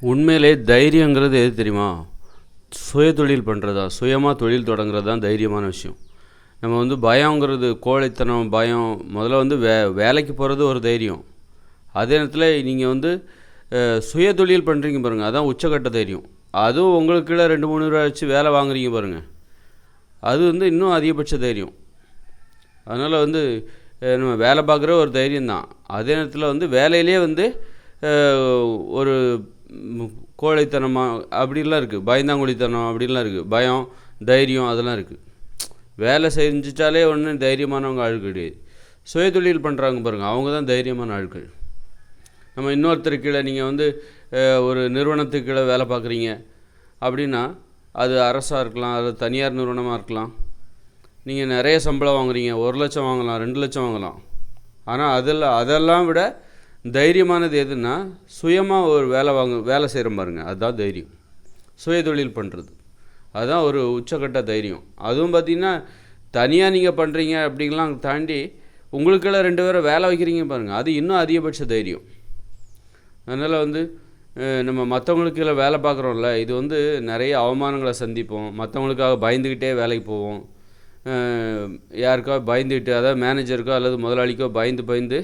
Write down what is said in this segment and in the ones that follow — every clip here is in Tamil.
உண்மையிலே தைரியங்கிறது எது தெரியுமா? சுயதொழில் பண்ணுறது தான். சுயமாக தொழில் தொடங்குறது தான் தைரியமான விஷயம். நம்ம பயங்கிறது கோழைத்தனம், பயம் முதல்ல வேலைக்கு போகிறது ஒரு தைரியம். அதே நேரத்தில் நீங்கள் சுயதொழில் பண்ணுறீங்க பாருங்கள், அதான் உச்சக்கட்ட தைரியம். அதுவும் உங்களுக்கு கீழே 2-3 ரூபா வச்சு வேலை வாங்குறீங்க பாருங்கள், அது இன்னும் அதிகபட்ச தைரியம். அதனால் நம்ம வேலை பார்க்குற ஒரு தைரியம்தான். அதே நேரத்தில் வேலையிலே ஒரு கோழைத்தனமாக அப்படிலாம் இருக்குது, பயந்தாங்குழித்தனம் அப்படிலாம் இருக்குது, பயம், தைரியம் அதெல்லாம் இருக்குது. வேலை செஞ்சிட்டாலே ஒன்றும் தைரியமானவங்க ஆள் கிடையாது. சுயதொழில் பண்ணுறாங்க பாருங்கள், அவங்க தான் தைரியமான ஆட்கள். நம்ம இன்னொருத்தர் கீழே நீங்கள் ஒரு நிறுவனத்துக்கு கீழே வேலை பார்க்குறீங்க அப்படின்னா, அது அரசாக இருக்கலாம், அது தனியார் நிறுவனமாக இருக்கலாம். நீங்கள் நிறைய சம்பளம் வாங்குறீங்க, 1 லட்சம் வாங்கலாம், 2 லட்சம் வாங்கலாம். ஆனால் அதெல்லாம் விட தைரியமானது எதுன்னா, சுயமாக ஒரு வேலை செய்கிற பாருங்க, அதுதான் தைரியம். சுயதொழில் பண்ணுறது அதுதான் ஒரு உச்சக்கட்ட தைரியம். அதுவும் பார்த்திங்கன்னா தனியாக நீங்கள் பண்ணுறீங்க அப்படிங்கலாம் தாண்டி உங்களுக்கெல்லாம் 2 பேரை வேலை வைக்கிறீங்க பாருங்கள், அது இன்னும் அதிகபட்ச தைரியம். அதனால் நம்ம மற்றவங்களுக்கு வேலை பார்க்குறோம்ல, இது நிறைய அவமானங்களை சந்திப்போம். மற்றவங்களுக்காக பயந்துக்கிட்டே வேலைக்கு போவோம். யாருக்கோ பயந்துக்கிட்டு, அதாவது மேனேஜருக்கோ அல்லது முதலாளிக்கோ பயந்து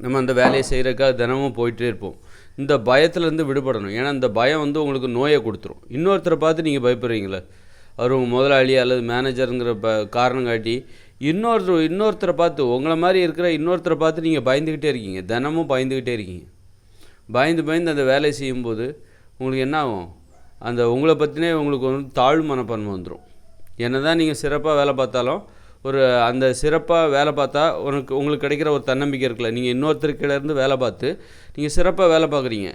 நம்ம அந்த வேலையை செய்கிறதுக்காக தினமும் போயிட்டே இருப்போம். இந்த பயத்துலேருந்து விடுபடணும். ஏன்னா இந்த பயம் உங்களுக்கு நோயை கொடுத்துரும். இன்னொருத்தரை பார்த்து நீங்கள் பயப்படுறீங்களே, அவர் உங்கள் முதலாளி அல்லது மேனேஜருங்கிற காரணம் காட்டி இன்னொருத்தரை பார்த்து, உங்களை மாதிரி இருக்கிற இன்னொருத்தரை பார்த்து நீங்கள் பயந்துக்கிட்டே இருக்கீங்க, தினமும் பயந்துக்கிட்டே இருக்கீங்க. பயந்து அந்த வேலையை செய்யும்போது உங்களுக்கு என்ன ஆகும்? உங்களை பற்றினே உங்களுக்கு தாழ்வு மனப்பான்மை வந்துடும். என்ன தான் நீங்கள் சிறப்பாக வேலை பார்த்தாலும், அந்த சிறப்பாக வேலை பார்த்தா உங்களுக்கு கிடைக்கிற ஒரு தன்னம்பிக்கை இருக்குல்ல. நீங்கள் இன்னொருத்தருக்கிலேருந்து வேலை பார்த்து நீங்கள் சிறப்பாக வேலை பார்க்குறீங்க,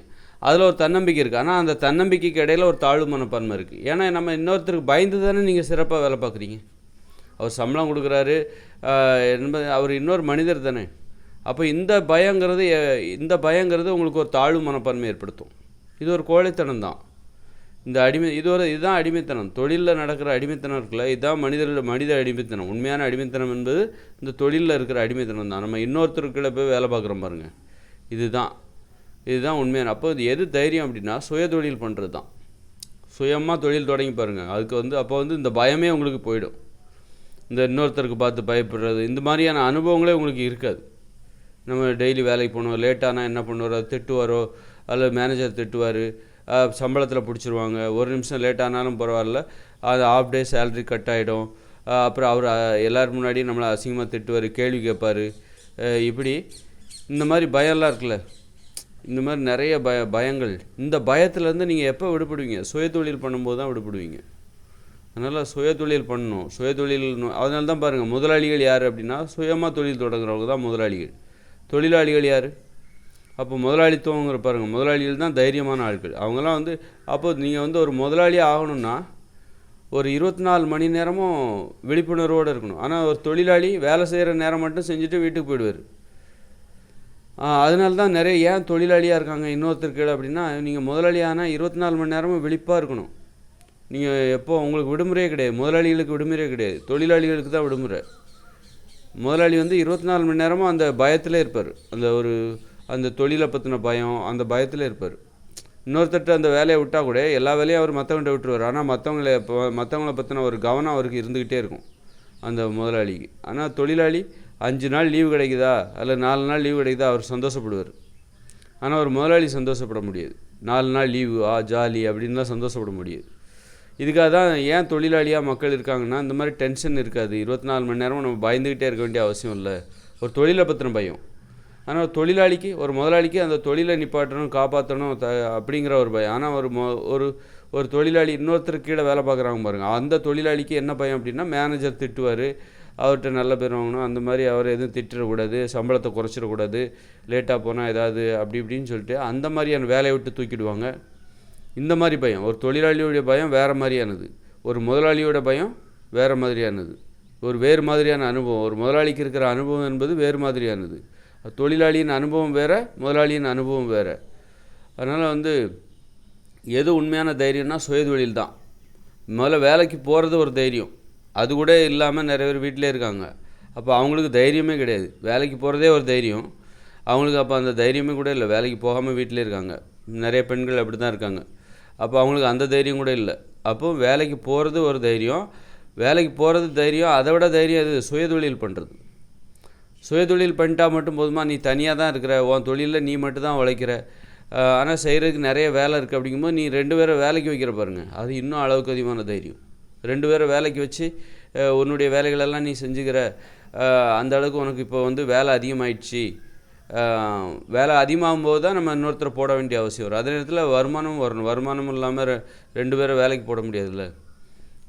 அதில் ஒரு தன்னம்பிக்கை இருக்குது. ஆனால் அந்த தன்னம்பிக்கைக்கு இடையில் ஒரு தாழ்வு மனப்பான்மை இருக்குது. ஏன்னா நம்ம இன்னொருத்தருக்கு பயந்து தானே நீங்கள் சிறப்பாக வேலை பார்க்குறீங்க. அவர் சம்பளம் கொடுக்குறாரு என்பது அவர் இன்னொரு மனிதர் தானே. அப்போ இந்த பயங்கிறது உங்களுக்கு ஒரு தாழ்வு மனப்பான்மை ஏற்படுத்தும். இது ஒரு கோழைத்தனம் தான். இதுதான் அடிமைத்தனம். தொழிலில் நடக்கிற அடிமைத்தனம் இருக்குல்ல, இதுதான் மனித அடிமைத்தனம். உண்மையான அடிமைத்தனம் என்பது இந்த தொழிலில் இருக்கிற அடிமைத்தனம் தான். நம்ம இன்னொருத்தருக்குள்ள போய் வேலை பார்க்குறோம் பாருங்கள், இதுதான் உண்மையான. அப்போ எது தைரியம் அப்படின்னா, சுயதொழில் பண்ணுறது தான். சுயமாக தொழில் தொடங்கி பாருங்கள், அதுக்கு அப்போ இந்த பயமே உங்களுக்கு போயிடும். இந்த இன்னொருத்தருக்கு பார்த்து பயப்படுறது, இந்த மாதிரியான அனுபவங்களே உங்களுக்கு இருக்காது. நம்ம டெய்லி வேலைக்கு போகணும், லேட்டானால் என்ன பண்ணுவார், அது திட்டுவாரோ அல்லது மேனேஜர் திட்டுவார், சம்பளத்தில் பிடிச்சிருவாங்க. 1 நிமிஷம் லேட் ஆனாலும் பரவாயில்ல, அது ஆஃப் டே சேலரி கட் ஆகிடும். அப்புறம் அவர் எல்லோரும் முன்னாடி நம்மளை அசிங்கமாக திட்டுவார், கேள்வி கேட்பார். இப்படி இந்த மாதிரி பயம்லாம் இருக்குல்ல, இந்த மாதிரி நிறைய பயங்கள். இந்த பயத்துலேருந்து நீங்கள் எப்போ விடுபடுவீங்க? சுயதொழில் பண்ணும்போது தான் விடுபடுவீங்க. அதனால் சுயதொழில் பண்ணணும். அதனால தான் பாருங்கள், முதலாளிகள் யார் அப்படின்னா, சுயமாக தொழில் தொடங்குறவங்க தான் முதலாளிகள். தொழிலாளிகள் யார்? அப்போ முதலாளித்துவங்கிற பாருங்கள், முதலாளிகள் தான் தைரியமான ஆட்கள். அவங்கெல்லாம் அப்போது நீங்கள் ஒரு முதலாளியாக ஆகணும்னா ஒரு 24 மணி நேரமும் விழிப்புணர்வோடு இருக்கணும். ஆனால் ஒரு தொழிலாளி வேலை செய்கிற நேரம் மட்டும் செஞ்சுட்டு வீட்டுக்கு போயிடுவார். அதனால தான் ஏன் தொழிலாளியாக இருக்காங்க இன்னொருத்தருக்கு அப்படின்னா, நீங்கள் முதலாளியானால் 24 மணி நேரமும் விழிப்பாக இருக்கணும். நீங்கள் உங்களுக்கு விடுமுறையே கிடையாது. முதலாளிகளுக்கு விடுமுறையே கிடையாது, தொழிலாளிகளுக்கு தான் விடுமுறை. முதலாளி 24 மணி நேரமும் அந்த பயத்தில் இருப்பார். அந்த தொழிலை பற்றின பயம், அந்த பயத்தில் இருப்பார். இன்னொருத்தட்ட அந்த வேலையை விட்டால் கூட எல்லா வேலையும் அவர் மற்றவங்கிட்ட விட்டுருவார். ஆனால் மற்றவங்கள பற்றின ஒரு கவனம் அவருக்கு இருந்துக்கிட்டே இருக்கும் அந்த முதலாளிக்கு. ஆனால் தொழிலாளி 5 நாள் லீவு கிடைக்குதா அல்லது 4 நாள் லீவு கிடைக்குதா, அவர் சந்தோஷப்படுவார். ஆனால் ஒரு முதலாளி சந்தோஷப்பட முடியாது. 4 நாள் லீவு ஜாலி அப்படின்லாம் சந்தோஷப்பட முடியாது. இதுக்காக தான் ஏன் தொழிலாளியாக மக்கள் இருக்காங்கன்னா, இந்த மாதிரி டென்ஷன் இருக்காது. 24 மணி நேரமும் நம்ம பயந்துக்கிட்டே இருக்க வேண்டிய அவசியம் இல்லை. ஒரு தொழிலை பற்றின பயம். ஆனால் ஒரு முதலாளிக்கு அந்த தொழிலை நிப்பாட்டணும், காப்பாற்றணும் அப்படிங்கிற ஒரு பயம். ஆனால் ஒரு தொழிலாளி இன்னொருத்தருக்கு கீழே வேலை பார்க்குறாங்க பாருங்கள், அந்த தொழிலாளிக்கு என்ன பயம் அப்படின்னா, மேனேஜர் திட்டுவார், அவர்கிட்ட நல்ல பேர் வாங்கணும், அந்த மாதிரி அவர் எதுவும் திட்டிடக்கூடாது, சம்பளத்தை குறைச்சிடக்கூடாது, லேட்டாக போனால் ஏதாவது அப்படி இப்படின்னு சொல்லிட்டு அந்த மாதிரியான வேலையை விட்டு தூக்கிடுவாங்க. இந்த மாதிரி பயம். ஒரு தொழிலாளியோடைய பயம் வேறு மாதிரியானது, ஒரு முதலாளியோட பயம் வேறு மாதிரியானது, வேறு மாதிரியான அனுபவம். ஒரு முதலாளிக்கு இருக்கிற அனுபவம் என்பது வேறு மாதிரியானது. தொழிலாளியின் அனுபவம் வேறு, முதலாளியின் அனுபவம் வேறு. அதனால் எது உண்மையான தைரியம்னா சுயதொழில் தான். முதல்ல வேலைக்கு போகிறது ஒரு தைரியம், அது கூட இல்லாமல் நிறைய பேர் வீட்டிலே இருக்காங்க. அப்போ அவங்களுக்கு தைரியமே கிடையாது. வேலைக்கு போகிறதே ஒரு தைரியம் அவங்களுக்கு. அப்போ அந்த தைரியமே கூட இல்லை, வேலைக்கு போகாமல் வீட்டிலே இருக்காங்க. நிறைய பெண்கள் அப்படி தான் இருக்காங்க. அப்போ அவங்களுக்கு அந்த தைரியம் கூட இல்லை. அப்போ வேலைக்கு போகிறது ஒரு தைரியம், வேலைக்கு போகிறது தைரியம், அதை விட தைரியம் அது சுயதொழில் பண்ணுறது. சுயதொழில் பண்ணிட்டா மட்டும் போதுமா? நீ தனியாக தான் இருக்கிற, உன் தொழிலில் நீ மட்டும் தான் உழைக்கிற, ஆனால் செய்கிறதுக்கு நிறைய வேலை இருக்குது. அப்படிங்கும்போது நீ 2 பேரை வேலைக்கு வைக்கிற பாருங்கள், அது இன்னும் அளவுக்கு அதிகமான தைரியம். 2 பேரை வேலைக்கு வச்சு உன்னுடைய வேலைகளெல்லாம் நீ செஞ்சுக்கிற, அந்த அளவுக்கு உனக்கு இப்போ வந்து வேலை அதிகமாகிடுச்சு. வேலை அதிகமாகும் போது தான் நம்ம இன்னொருத்தரை போட வேண்டிய அவசியம் வரும். அதே நேரத்தில் வருமானமும் வரணும். வருமானமும் இல்லாமல் 2 பேரை வேலைக்கு போட முடியாதுல்ல.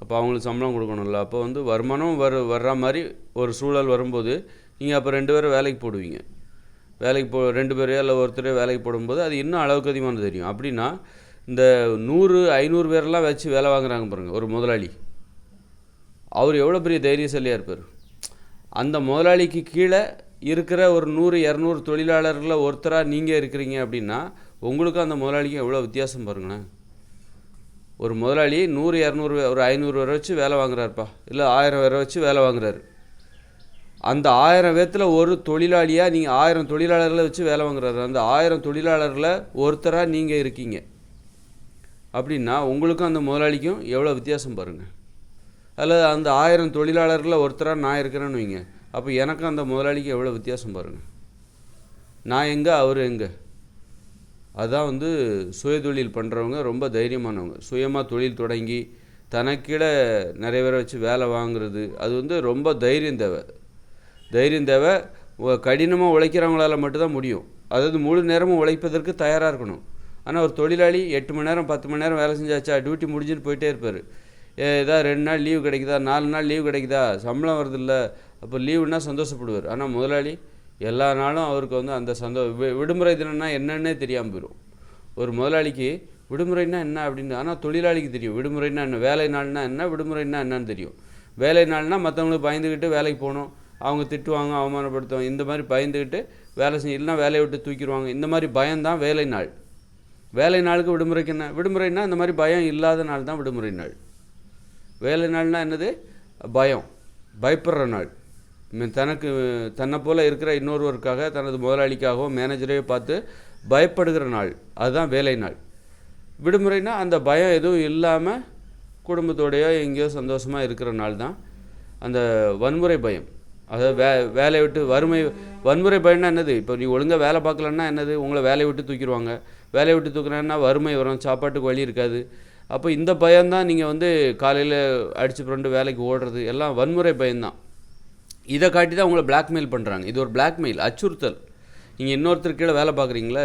அப்போ அவங்களுக்கு சம்பளம் கொடுக்கணும்ல. அப்போ வந்து வருமானம் வர்ற மாதிரி ஒரு சூழல் வரும்போது நீங்கள் அப்போ 2 பேரை வேலைக்கு போடுவீங்க. வேலைக்கு 2 பேரையோ இல்லை ஒருத்தரையோ வேலைக்கு போடும்போது அது இன்னும் அளவுக்கு அதிகமான தெரியும். அப்படின்னா இந்த 100-500 பேரெல்லாம் வச்சு வேலை வாங்குறாங்க பாருங்கள் ஒரு முதலாளி, அவர் எவ்வளோ பெரிய தைரியசாலியாக இருப்பார். அந்த முதலாளிக்கு கீழே இருக்கிற ஒரு 100-200 தொழிலாளர்களில் ஒருத்தராக நீங்கள் இருக்கிறீங்க அப்படின்னா உங்களுக்கும் அந்த முதலாளிக்கும் எவ்வளோ வித்தியாசம் பாருங்களேன். ஒரு முதலாளி 100-200 ஒரு 500 பேரை வச்சு வேலை வாங்குறாருப்பா, இல்லை 1000 பேரை வச்சு வேலை வாங்குறாரு. அந்த 1000 பேர்த்தில் ஒரு தொழிலாளியாக நீங்கள் 1000 தொழிலாளர்களை வச்சு வேலை வாங்குறாரு. அந்த 1000 தொழிலாளர்களில் ஒருத்தராக நீங்கள் இருக்கீங்க அப்படின்னா உங்களுக்கும் அந்த முதலாளிக்கும் எவ்வளோ வித்தியாசம் பாருங்கள். அல்லது அந்த 1000 தொழிலாளர்களில் ஒருத்தராக நான் இருக்கிறேன்னு வைங்க, அப்போ எனக்கும் அந்த முதலாளிக்கு எவ்வளோ வித்தியாசம் பாருங்கள். நான் எங்கே, அவர் எங்கே. அதுதான் வந்து சுயதொழில் பண்ணுறவங்க ரொம்ப தைரியமானவங்க. சுயமாக தொழில் தொடங்கி தனக்கீழே நிறைய பேரை வச்சு வேலை வாங்குறது, அது வந்து ரொம்ப தைரியம் தேவை. தைரியம் தேவை. கடினமாக உழைக்கிறவங்களால மட்டும்தான் முடியும். அதாவது முழு நேரமும் உழைப்பதற்கு தயாராக இருக்கணும். ஆனால் ஒரு தொழிலாளி 8 மணி நேரம் 10 மணி நேரம் வேலை செஞ்சாச்சா, டியூட்டி முடிஞ்சுன்னு போயிட்டே இருப்பார். ஏதாவது 2 நாள் லீவு கிடைக்குதா, 4 நாள் லீவு கிடைக்குதா, சம்பளம் வருதில்ல, அப்போ லீவுன்னா சந்தோஷப்படுவார். ஆனால் முதலாளி எல்லா நாளும் அவருக்கு வந்து அந்த விடுமுறை தினம்னா என்னன்னே தெரியாமல் போயிடும். ஒரு முதலாளிக்கு விடுமுறைன்னா என்ன அப்படின்னு, ஆனால் தொழிலாளிக்கு தெரியும் விடுமுறைன்னா என்ன, வேலை நாள்னா என்ன, விடுமுறைன்னா என்னன்னு தெரியும். வேலை நாள்னால் மற்றவங்களுக்கு பயந்துக்கிட்டு வேலைக்கு போகணும், அவங்க திட்டுவாங்க, அவமானப்படுத்துவாங்க, இந்த மாதிரி பயந்துக்கிட்டு வேலை செஞ்சு, இல்லைனா வேலையை விட்டு தூக்கிடுவாங்க. இந்த மாதிரி பயம்தான் வேலை நாள். வேலை நாளுக்கு விடுமுறைக்கு என்ன, விடுமுறைன்னா இந்த மாதிரி பயம் இல்லாத நாள் தான் விடுமுறை நாள். வேலை நாள்னால் என்னது, பயம், பயப்படுற நாள். தன்னை போல் இருக்கிற இன்னொருவருக்காக, தனது முதலாளிக்காகவோ மேனேஜரையோ பார்த்து பயப்படுகிற நாள், அதுதான் வேலை நாள். விடுமுறைனா அந்த பயம் எதுவும் இல்லாமல் குடும்பத்தோடையோ எங்கேயோ சந்தோஷமாக இருக்கிற நாள் தான் அந்த வன்முறை பயம். அதாவது வேலையை விட்டு வன்முறை பயம்னா என்னது, இப்போ நீ ஒழுங்காக வேலை பார்க்கலன்னா என்னது, உங்களை வேலையை விட்டு தூக்கிடுவாங்க. வேலையை விட்டு தூக்குறேன்னா வறுமை வரும், சாப்பாட்டுக்கு வழி இருக்காது. அப்போ இந்த பயம்தான் நீங்கள் வந்து காலையில் அடித்து புரண்டு வேலைக்கு ஓடுறது எல்லாம் வன்முறை பயம்தான். இதை காட்டி தான் உங்களை பிளாக்மெயில் பண்ணுறாங்க. இது ஒரு பிளாக்மெயில், அச்சுறுத்தல். நீங்கள் இன்னொருத்தர் கீழே வேலை பார்க்குறீங்களே,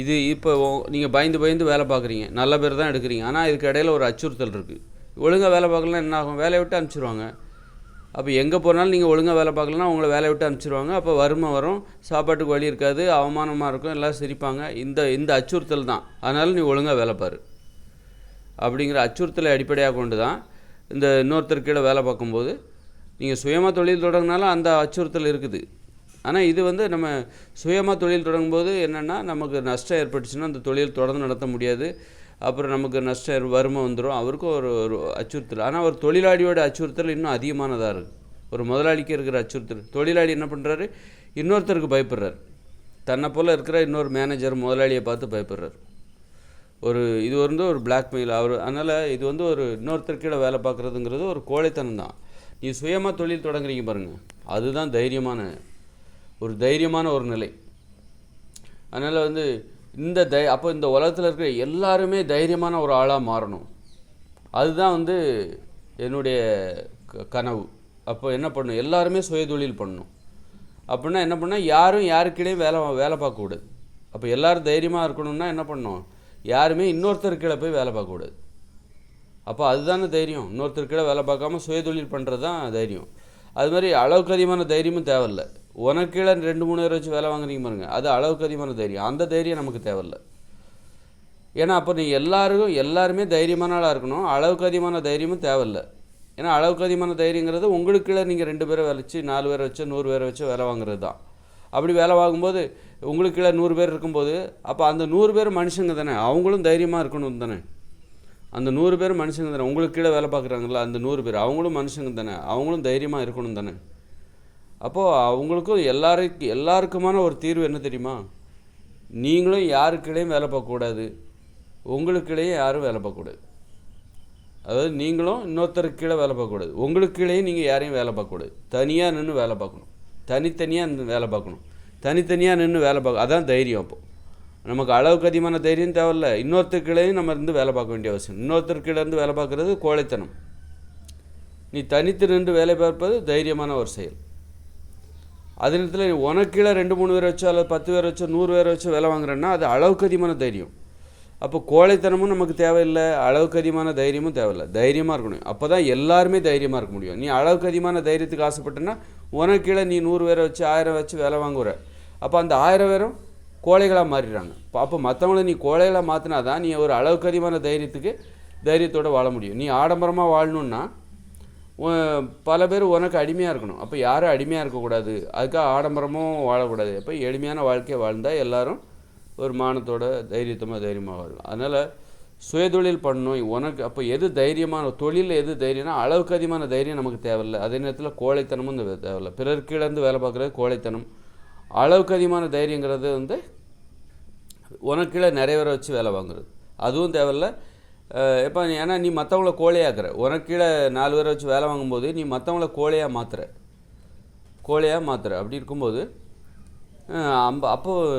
இது இப்போ நீங்கள் பயந்து வேலை பார்க்குறீங்க, நல்ல பேர் தான் எடுக்கிறீங்க, ஆனால் இதுக்கு இடையில ஒரு அச்சுறுத்தல் இருக்குது. ஒழுங்காக வேலை பார்க்கலாம் என்ன ஆகும், வேலையை விட்டு அனுப்பிச்சிடுவாங்க. அப்போ எங்கே போனாலும் நீங்கள் ஒழுங்காக வேலை பார்க்கலன்னா உங்களை வேலையை விட்டு அனுப்பிச்சிடுவாங்க. அப்போ வறுமை வரும், சாப்பாட்டுக்கு வழி இருக்காது, அவமானமாக இருக்கும், எல்லாம் சிரிப்பாங்க. இந்த அச்சுறுத்தல் தான். அதனால் நீ ஒழுங்காக வேலை பாரு அப்படிங்கிற அச்சுறுத்தலை அடிப்படையாக கொண்டு தான் இந்த இன்னொருத்தர் கீழே வேலை பார்க்கும்போது நீங்கள் சுயமாக தொழில் தொடங்கினாலும் அந்த அச்சுறுத்தல் இருக்குது. ஆனால் இது வந்து நம்ம சுயமாக தொழில் தொடங்கும்போது என்னென்னா, நமக்கு நஷ்டம் ஏற்பட்டுச்சுன்னா அந்த தொழில் தொடர்ந்து நடத்த முடியாது. அப்புறம் நமக்கு வறுமை வந்துடும், அவருக்கும் ஒரு அச்சுறுத்தல். ஆனால் ஒரு தொழிலாளியோட அச்சுறுத்தல் இன்னும் அதிகமானதாக இருக்குது. ஒரு முதலாளிக்கு இருக்கிற அச்சுறுத்தல், தொழிலாளி என்ன பண்ணுறாரு, இன்னொருத்தருக்கு பயப்படுறார். தன்னை போல் இருக்கிற இன்னொரு மேனேஜர் முதலாளியை பார்த்து பயப்படுறார். இது வந்து ஒரு பிளாக்மெயில் அவர். அதனால் இது வந்து ஒரு இன்னொருத்தர் கீழே வேலை பார்க்குறதுங்கிறது ஒரு கோழைத்தனம் தான். நீ சுயமாக தொழில் தொடங்குறீங்க பாருங்கள், அதுதான் தைரியமான ஒரு நிலை. அதனால் வந்து அப்போ இந்த உலகத்தில் இருக்கிற எல்லாருமே தைரியமான ஒரு ஆளாக மாறணும். அதுதான் வந்து என்னுடைய கனவு. அப்போ என்ன பண்ணணும், எல்லாருமே சுயதொழில் பண்ணணும். அப்படின்னா என்ன பண்ணால் யாரும் யாருக்கிடையும் வேலை பார்க்கக்கூடாது. அப்போ எல்லோரும் தைரியமாக இருக்கணும்னா என்ன பண்ணணும், யாருமே இன்னொருத்தர் கீழே போய் வேலை பார்க்கக்கூடாது. அப்போ அதுதானே தைரியம். இன்னொருத்தர் கீழே வேலை பார்க்காம சுயதொழில் பண்ணுறது தான் தைரியம். அது மாதிரி அளவுக்கு அதிகமான தைரியமும் தேவையில்லை. உனக்கு கீழே 2-3 பேர் வச்சு வேலை வாங்குறீங்க பாருங்க, அது அளவுக்கு அதிகமான தைரியம். அந்த தைரியம் நமக்கு தேவையில்லை. ஏன்னா அப்போ நீ எல்லாருமே தைரியமான ஆளாக இருக்கணும். அளவுக்கு அதிகமான தைரியமும் தேவையில்லை. ஏன்னா அளவுக்கு அதிகமான தைரியங்கிறது உங்களுக்கு கீழே நீங்கள் 2 பேரை வச்சு 4 பேரை வச்சு 100 பேரை வச்சு வேலை வாங்குறது தான். அப்படி வேலை வாங்கும்போது உங்களுக்கு கீழே 100 பேர் இருக்கும்போது அப்போ அந்த 100 பேர் மனுஷங்க தானே, அவங்களும் தைரியமாக இருக்கணும் தானே. அந்த 100 பேர் மனுஷங்க தானே, உங்களுக்கு கீழே வேலை பார்க்குறாங்களா அந்த 100 பேர், அவங்களும் மனுஷங்க தானே, அவங்களும் தைரியமாக இருக்கணும் தானே. அப்போது அவங்களுக்கும் எல்லாருக்குமான ஒரு தீர்வு என்ன தெரியுமா, நீங்களும் யாருக்கிடையும் வேலை பார்க்கக்கூடாது, உங்களுக்கிடையே யாரும் வேலை பார்க்கக்கூடாது. அதாவது நீங்களும் இன்னொருத்தருக்கு கீழே வேலை பார்க்கக்கூடாது, உங்களுக்கு கீழேயும் நீங்கள் யாரையும் வேலை பார்க்கக்கூடாது. தனியாக நின்று வேலை பார்க்கணும், தனித்தனியாக நின்று வேலை பார்க்கணும். தனித்தனியாக நின்று வேலை பார்க்க அதான் தைரியம். அப்போது நமக்கு அளவுக்கு அதிகமான தைரியம் தேவையில்ல. இன்னொருத்தர் கீழேயும் நம்ம இருந்து வேலை பார்க்க வேண்டிய அவசியம். இன்னொருத்தர் கீழே இருந்து வேலை பார்க்குறது கோழைத்தனம். நீ தனித்து நின்று வேலை பார்ப்பது தைரியமான ஒரு செயல். அதே நேரத்தில் உனக்கு கீழே 2-3 பேர் வச்சோ அல்லது 10 பேர் வச்சோ 100 பேர் வச்சோ வேலை வாங்குறேன்னா அது அளவுக்கு அதிகமான தைரியம். அப்போ கோழைத்தனமும் நமக்கு தேவையில்லை, அளவுக்கு அதிகமான தைரியமும் தேவையில்லை. தைரியமாக இருக்கணும். அப்போ தான் எல்லாருமே தைரியமாக இருக்க முடியும். நீ அளவுக்கு அதிகமான தைரியத்துக்கு ஆசைப்பட்டேன்னா உனக்கு கீழே நீ 100 பேரை வச்சு 1000 வச்சு வேலை வாங்குற. அப்போ அந்த 1000 பேரும் கோழைகளாக மாறிடுறாங்க. அப்போ மற்றவங்கள நீ கோழைகளாக மாற்றினா தான் நீ ஒரு அளவுக்கு அதிகமான தைரியத்தோடு வாழ முடியும். நீ ஆடம்பரமாக வாழணுன்னா பல பேர் உனக்கு அடிமையாக இருக்கணும். அப்போ யாரும் அடிமையாக இருக்கக்கூடாது, அதுக்காக ஆடம்பரமும் வாழக்கூடாது. அப்போ எளிமையான வாழ்க்கையை வாழ்ந்தால் எல்லோரும் ஒரு மானத்தோட தைரியமாக வாழலாம். அதனால் சுயதொழில் பண்ணணும் உனக்கு. அப்போ எது தைரியமான தொழில், எது தைரியம்னா அளவுக்கு அதிகமான தைரியம் நமக்கு தேவையில்லை. அதே நேரத்தில் கோழைத்தனமும் தேவையில்லை. பிறர் கீழேருந்து வேலை பார்க்குறது கோழைத்தனம். அளவுக்கு அதிகமான தைரியங்கிறது உனக்கு கீழே நிறைய பேரை வச்சு வேலை வாங்குறது, அதுவும் தேவையில்லை. எப்போ ஏன்னா நீ மற்றவங்கள கோழையாக்குற. உனக்கு கீழே 4 பேரை வச்சு வேலை வாங்கும்போது நீ மற்றவங்கள கோழையாக மாற்றுற. அப்படி இருக்கும்போது அப்போது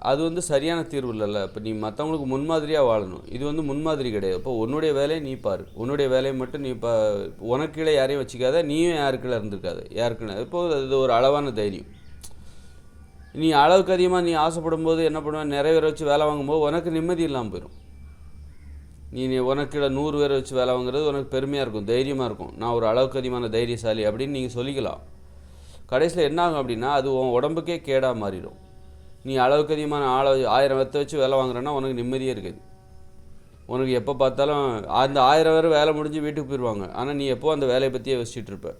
அது சரியான தீர்வு இல்லைல்ல. இப்போ நீ மற்றவங்களுக்கு முன்மாதிரியாக வாழணும். இது முன்மாதிரி கிடையாது. இப்போ உன்னுடைய வேலையை நீ பாரு, உன்னுடைய வேலையை மட்டும் நீ உனக்கு கீழே யாரையும் வச்சுக்காத, நீயும் யாருக்குள்ளே இருந்திருக்காது, யாருக்குன்னு. இப்போது அது ஒரு அளவான தைரியம். நீ அளவுக்கு அதிகமாக நீ ஆசைப்படும் போது என்ன பண்ணுவேன், நிறைய பேரை வச்சு வேலை வாங்கும்போது உனக்கு நிம்மதி இல்லாமல் போயிடும். நீ உனக்கு 100 பேரை வச்சு வேலை வாங்குறது உனக்கு பெருமையாக இருக்கும், தைரியமாக இருக்கும். நான் ஒரு அளவுக்கு அதிகமான தைரியசாலி அப்படின்னு நீங்கள் சொல்லிக்கலாம். கடைசியில் என்ன ஆகும் அப்படின்னா அது உன் உடம்புக்கே கேடாக மாறிடும். நீ அளவுக்கு அதிகமான 1000 பேர்த்த வச்சு வேலை வாங்குறேன்னா உனக்கு நிம்மதியே இருக்காது. உனக்கு எப்போ பார்த்தாலும் அந்த 1000 பேர் வேலை முடிஞ்சு வீட்டுக்கு போயிடுவாங்க. ஆனால் நீ எப்போ அந்த வேலையை பற்றியே வச்சுட்டு இருப்ப,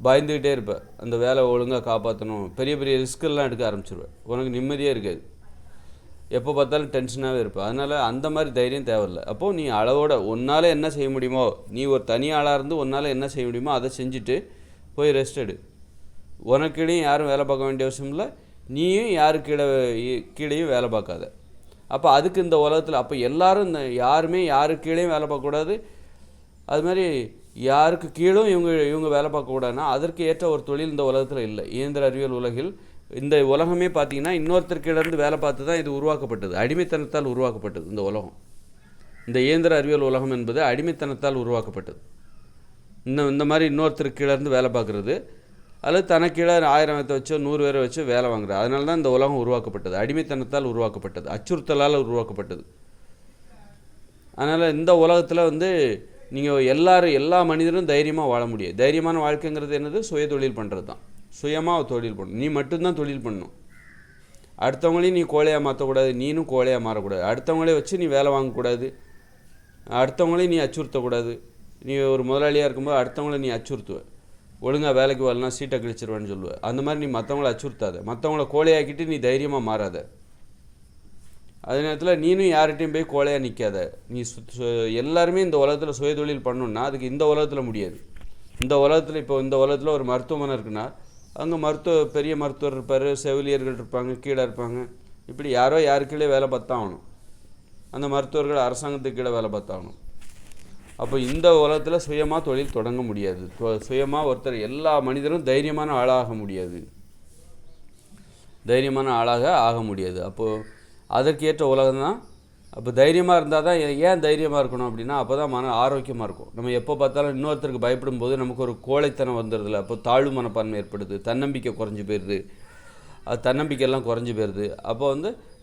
பயந்துக்கிட்டே இருப்ப. அந்த வேலை ஒழுங்காக காப்பாற்றணும், பெரிய பெரிய ரிஸ்க்கெல்லாம் எடுக்க ஆரம்பிச்சிருவேன். உனக்கு நிம்மதியே இருக்காது, எப்போ பார்த்தாலும் டென்ஷனாகவே இருப்பேன். அதனால் அந்த மாதிரி தைரியம் தேவையில்லை. அப்போது நீ அளவோட உன்னால் என்ன செய்ய முடியுமோ, நீ ஒரு தனி ஆளாக இருந்து உன்னால் என்ன செய்ய முடியுமோ அதை செஞ்சுட்டு போய் ரெஸ்ட் எடு. உனக்கிடையும் யாரும் வேலை பார்க்க வேண்டிய அவசியம் இல்லை, நீயும் கீழேயும் வேலை பார்க்காத. அப்போ அதுக்கு இந்த உலகத்தில் அப்போ எல்லோரும் யாருமே யாருக்கு கீழேயும் வேலை பார்க்கக்கூடாது, அது மாதிரி யாருக்கு கீழும் இவங்க வேலை பார்க்கக்கூடாதுன்னா அதற்கு ஏற்ற ஒரு தொழில் இந்த உலகத்தில் இல்லை. இயந்திர அறிவியல் உலகில் இந்த உலகமே பார்த்திங்கன்னா இன்னொருத்தருக்கிலேருந்து வேலை பார்த்து தான் இது உருவாக்கப்பட்டது, அடிமைத்தனத்தால் உருவாக்கப்பட்டது. இந்த உலகம், இந்த இயந்திர அறிவியல் உலகம் என்பது அடிமைத்தனத்தால் உருவாக்கப்பட்டது. இந்த மாதிரி இன்னொருத்தருக்கிலேருந்து வேலை பார்க்குறது அல்லது தனக்கீழே 1000 பேர்த்த வச்சோ 100 பேரை வச்சோ வேலை வாங்குறது. அதனால தான் இந்த உலகம் உருவாக்கப்பட்டது, அடிமைத்தனத்தால் உருவாக்கப்பட்டது, அச்சுறுத்தலால் உருவாக்கப்பட்டது. அதனால் இந்த உலகத்தில் நீங்கள் எல்லா மனிதரும் தைரியமாக வாழ முடியாது. தைரியமான வாழ்க்கைங்கிறது என்னது, சுய தொழில் பண்ணுறது தான். சுயமாக தொழில் பண்ணணும், நீ மட்டும்தான் தொழில் பண்ணணும். அடுத்தவங்களையும் நீ கோழையாக மாற்றக்கூடாது, நீனும் கோழையாக மாறக்கூடாது. அடுத்தவங்களே வச்சு நீ வேலை வாங்கக்கூடாது, அடுத்தவங்களையும் நீ அச்சுறுத்தக்கூடாது. நீ ஒரு முதலாளியாக இருக்கும்போது அடுத்தவங்கள நீ அச்சுறுத்துவ, ஒழுங்காக வேலைக்கு வரலாம் சீட்டை கழிச்சிருவேன்னு சொல்லுவேன். அந்த மாதிரி நீ மற்றவங்கள அச்சுறுத்தாத, மற்றவங்கள கோழையாக்கிட்டு நீ தைரியமாக மாறாத. அதே நேரத்தில் நீனும் யார்கிட்டையும் போய் கோழையாக நிற்காத. நீ எல்லாருமே இந்த உலகத்தில் சுயதொழில் பண்ணணுன்னா அதுக்கு இந்த உலகத்தில் முடியாது. இந்த உலகத்தில் இப்போ இந்த உலகத்தில் ஒரு மருத்துவமனை இருக்குன்னா அங்கே பெரிய மருத்துவர் இருப்பார், செவிலியர்கள் இருப்பாங்க, கீழே இருப்பாங்க. இப்படி யாருக்கீழே வேலை பார்த்தாகணும். அந்த மருத்துவர்கள் அரசாங்கத்துக்கு கீழே வேலை பார்த்தாகணும். அப்போ இந்த உலகத்தில் சுயமாக தொழில் தொடங்க முடியாது. சுயமாக ஒருத்தர் எல்லா மனிதரும் தைரியமான ஆளாக முடியாது, ஆக முடியாது. அப்போது அதற்கேற்ற உலகம் தான். அப்போ தைரியமாக இருந்தால் தான். ஏன் தைரியமாக இருக்கணும் அப்படின்னா அப்போ தான் மன ஆரோக்கியமாக இருக்கும். நம்ம எப்போ பார்த்தாலும் இன்னொருத்தருக்கு பயப்படும் போது நமக்கு ஒரு கோழைத்தனம் வந்துடுதுல, அப்போ தாழ்வு மனப்பான்மை ஏற்படுது, தன்னம்பிக்கை குறைஞ்சி போயிடுது, தன்னம்பிக்கையெல்லாம் குறைஞ்சி போயிடுது. அப்போ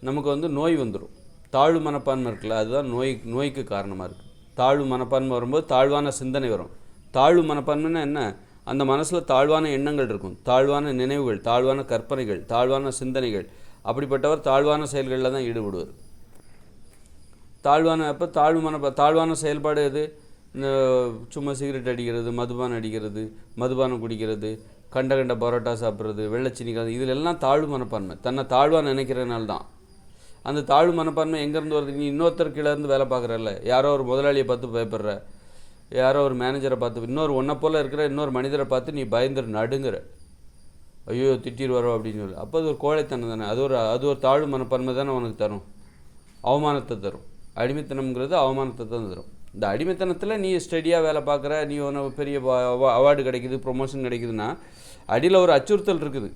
நமக்கு நோய் வந்துடும். தாழ்வு மனப்பான்மை இருக்குல்ல, அதுதான் நோய்க்கு காரணமாக இருக்குது. தாழ்வு மனப்பான்மை வரும்போது தாழ்வான சிந்தனை வரும். தாழ்வு மனப்பான்மைன்னா என்ன, அந்த மனசில் தாழ்வான எண்ணங்கள் இருக்கும், தாழ்வான நினைவுகள், தாழ்வான கற்பனைகள், தாழ்வான சிந்தனைகள். அப்படிப்பட்டவர் தாழ்வான செயல்களில் தான் ஈடுபடுவார். அப்போ தாழ்வான செயல்பாடு எது, இந்த சும்மா சிகரெட் அடிக்கிறது, மதுபானம் குடிக்கிறது, கண்ட பரோட்டா சாப்பிட்றது, வெள்ளச்சீனி இதில் எல்லாம் தாழ்வு மனப்பான்மை. தன்னை தாழ்வாக நினைக்கிறதுனால தான். அந்த தாழ்வு மனப்பான்மை எங்கேருந்து வருது, நீ இன்னொருத்தர் கீழேருந்து வேலை பார்க்குறல்ல, யாரோ ஒரு முதலாளியை பார்த்து பயப்படுற, யாரோ ஒரு மேனேஜரை பார்த்து, ஒன்றை போல் இருக்கிற இன்னொரு மனிதரை பார்த்து நீ பயந்துரு நடுங்குற. ஐயோ திட்டிடுவாரோ அப்படின்னு சொல்லி. அப்போ அது ஒரு கோழைத்தனம் தானே, அது ஒரு தாழ்வு மனப்பான்மை தானே உனக்கு தரும், அவமானத்தை தரும். அடிமைத்தனம்ங்கிறது அவமானத்தை தான் தரும். இந்த அடிமைத்தனத்தில் நீ ஸ்டடியாக வேலை பார்க்குற, நீ ஒன்று பெரிய அவார்டு கிடைக்குது, ப்ரொமோஷன் கிடைக்குதுன்னா அடியில் ஒரு அச்சுறுத்தல் இருக்குது.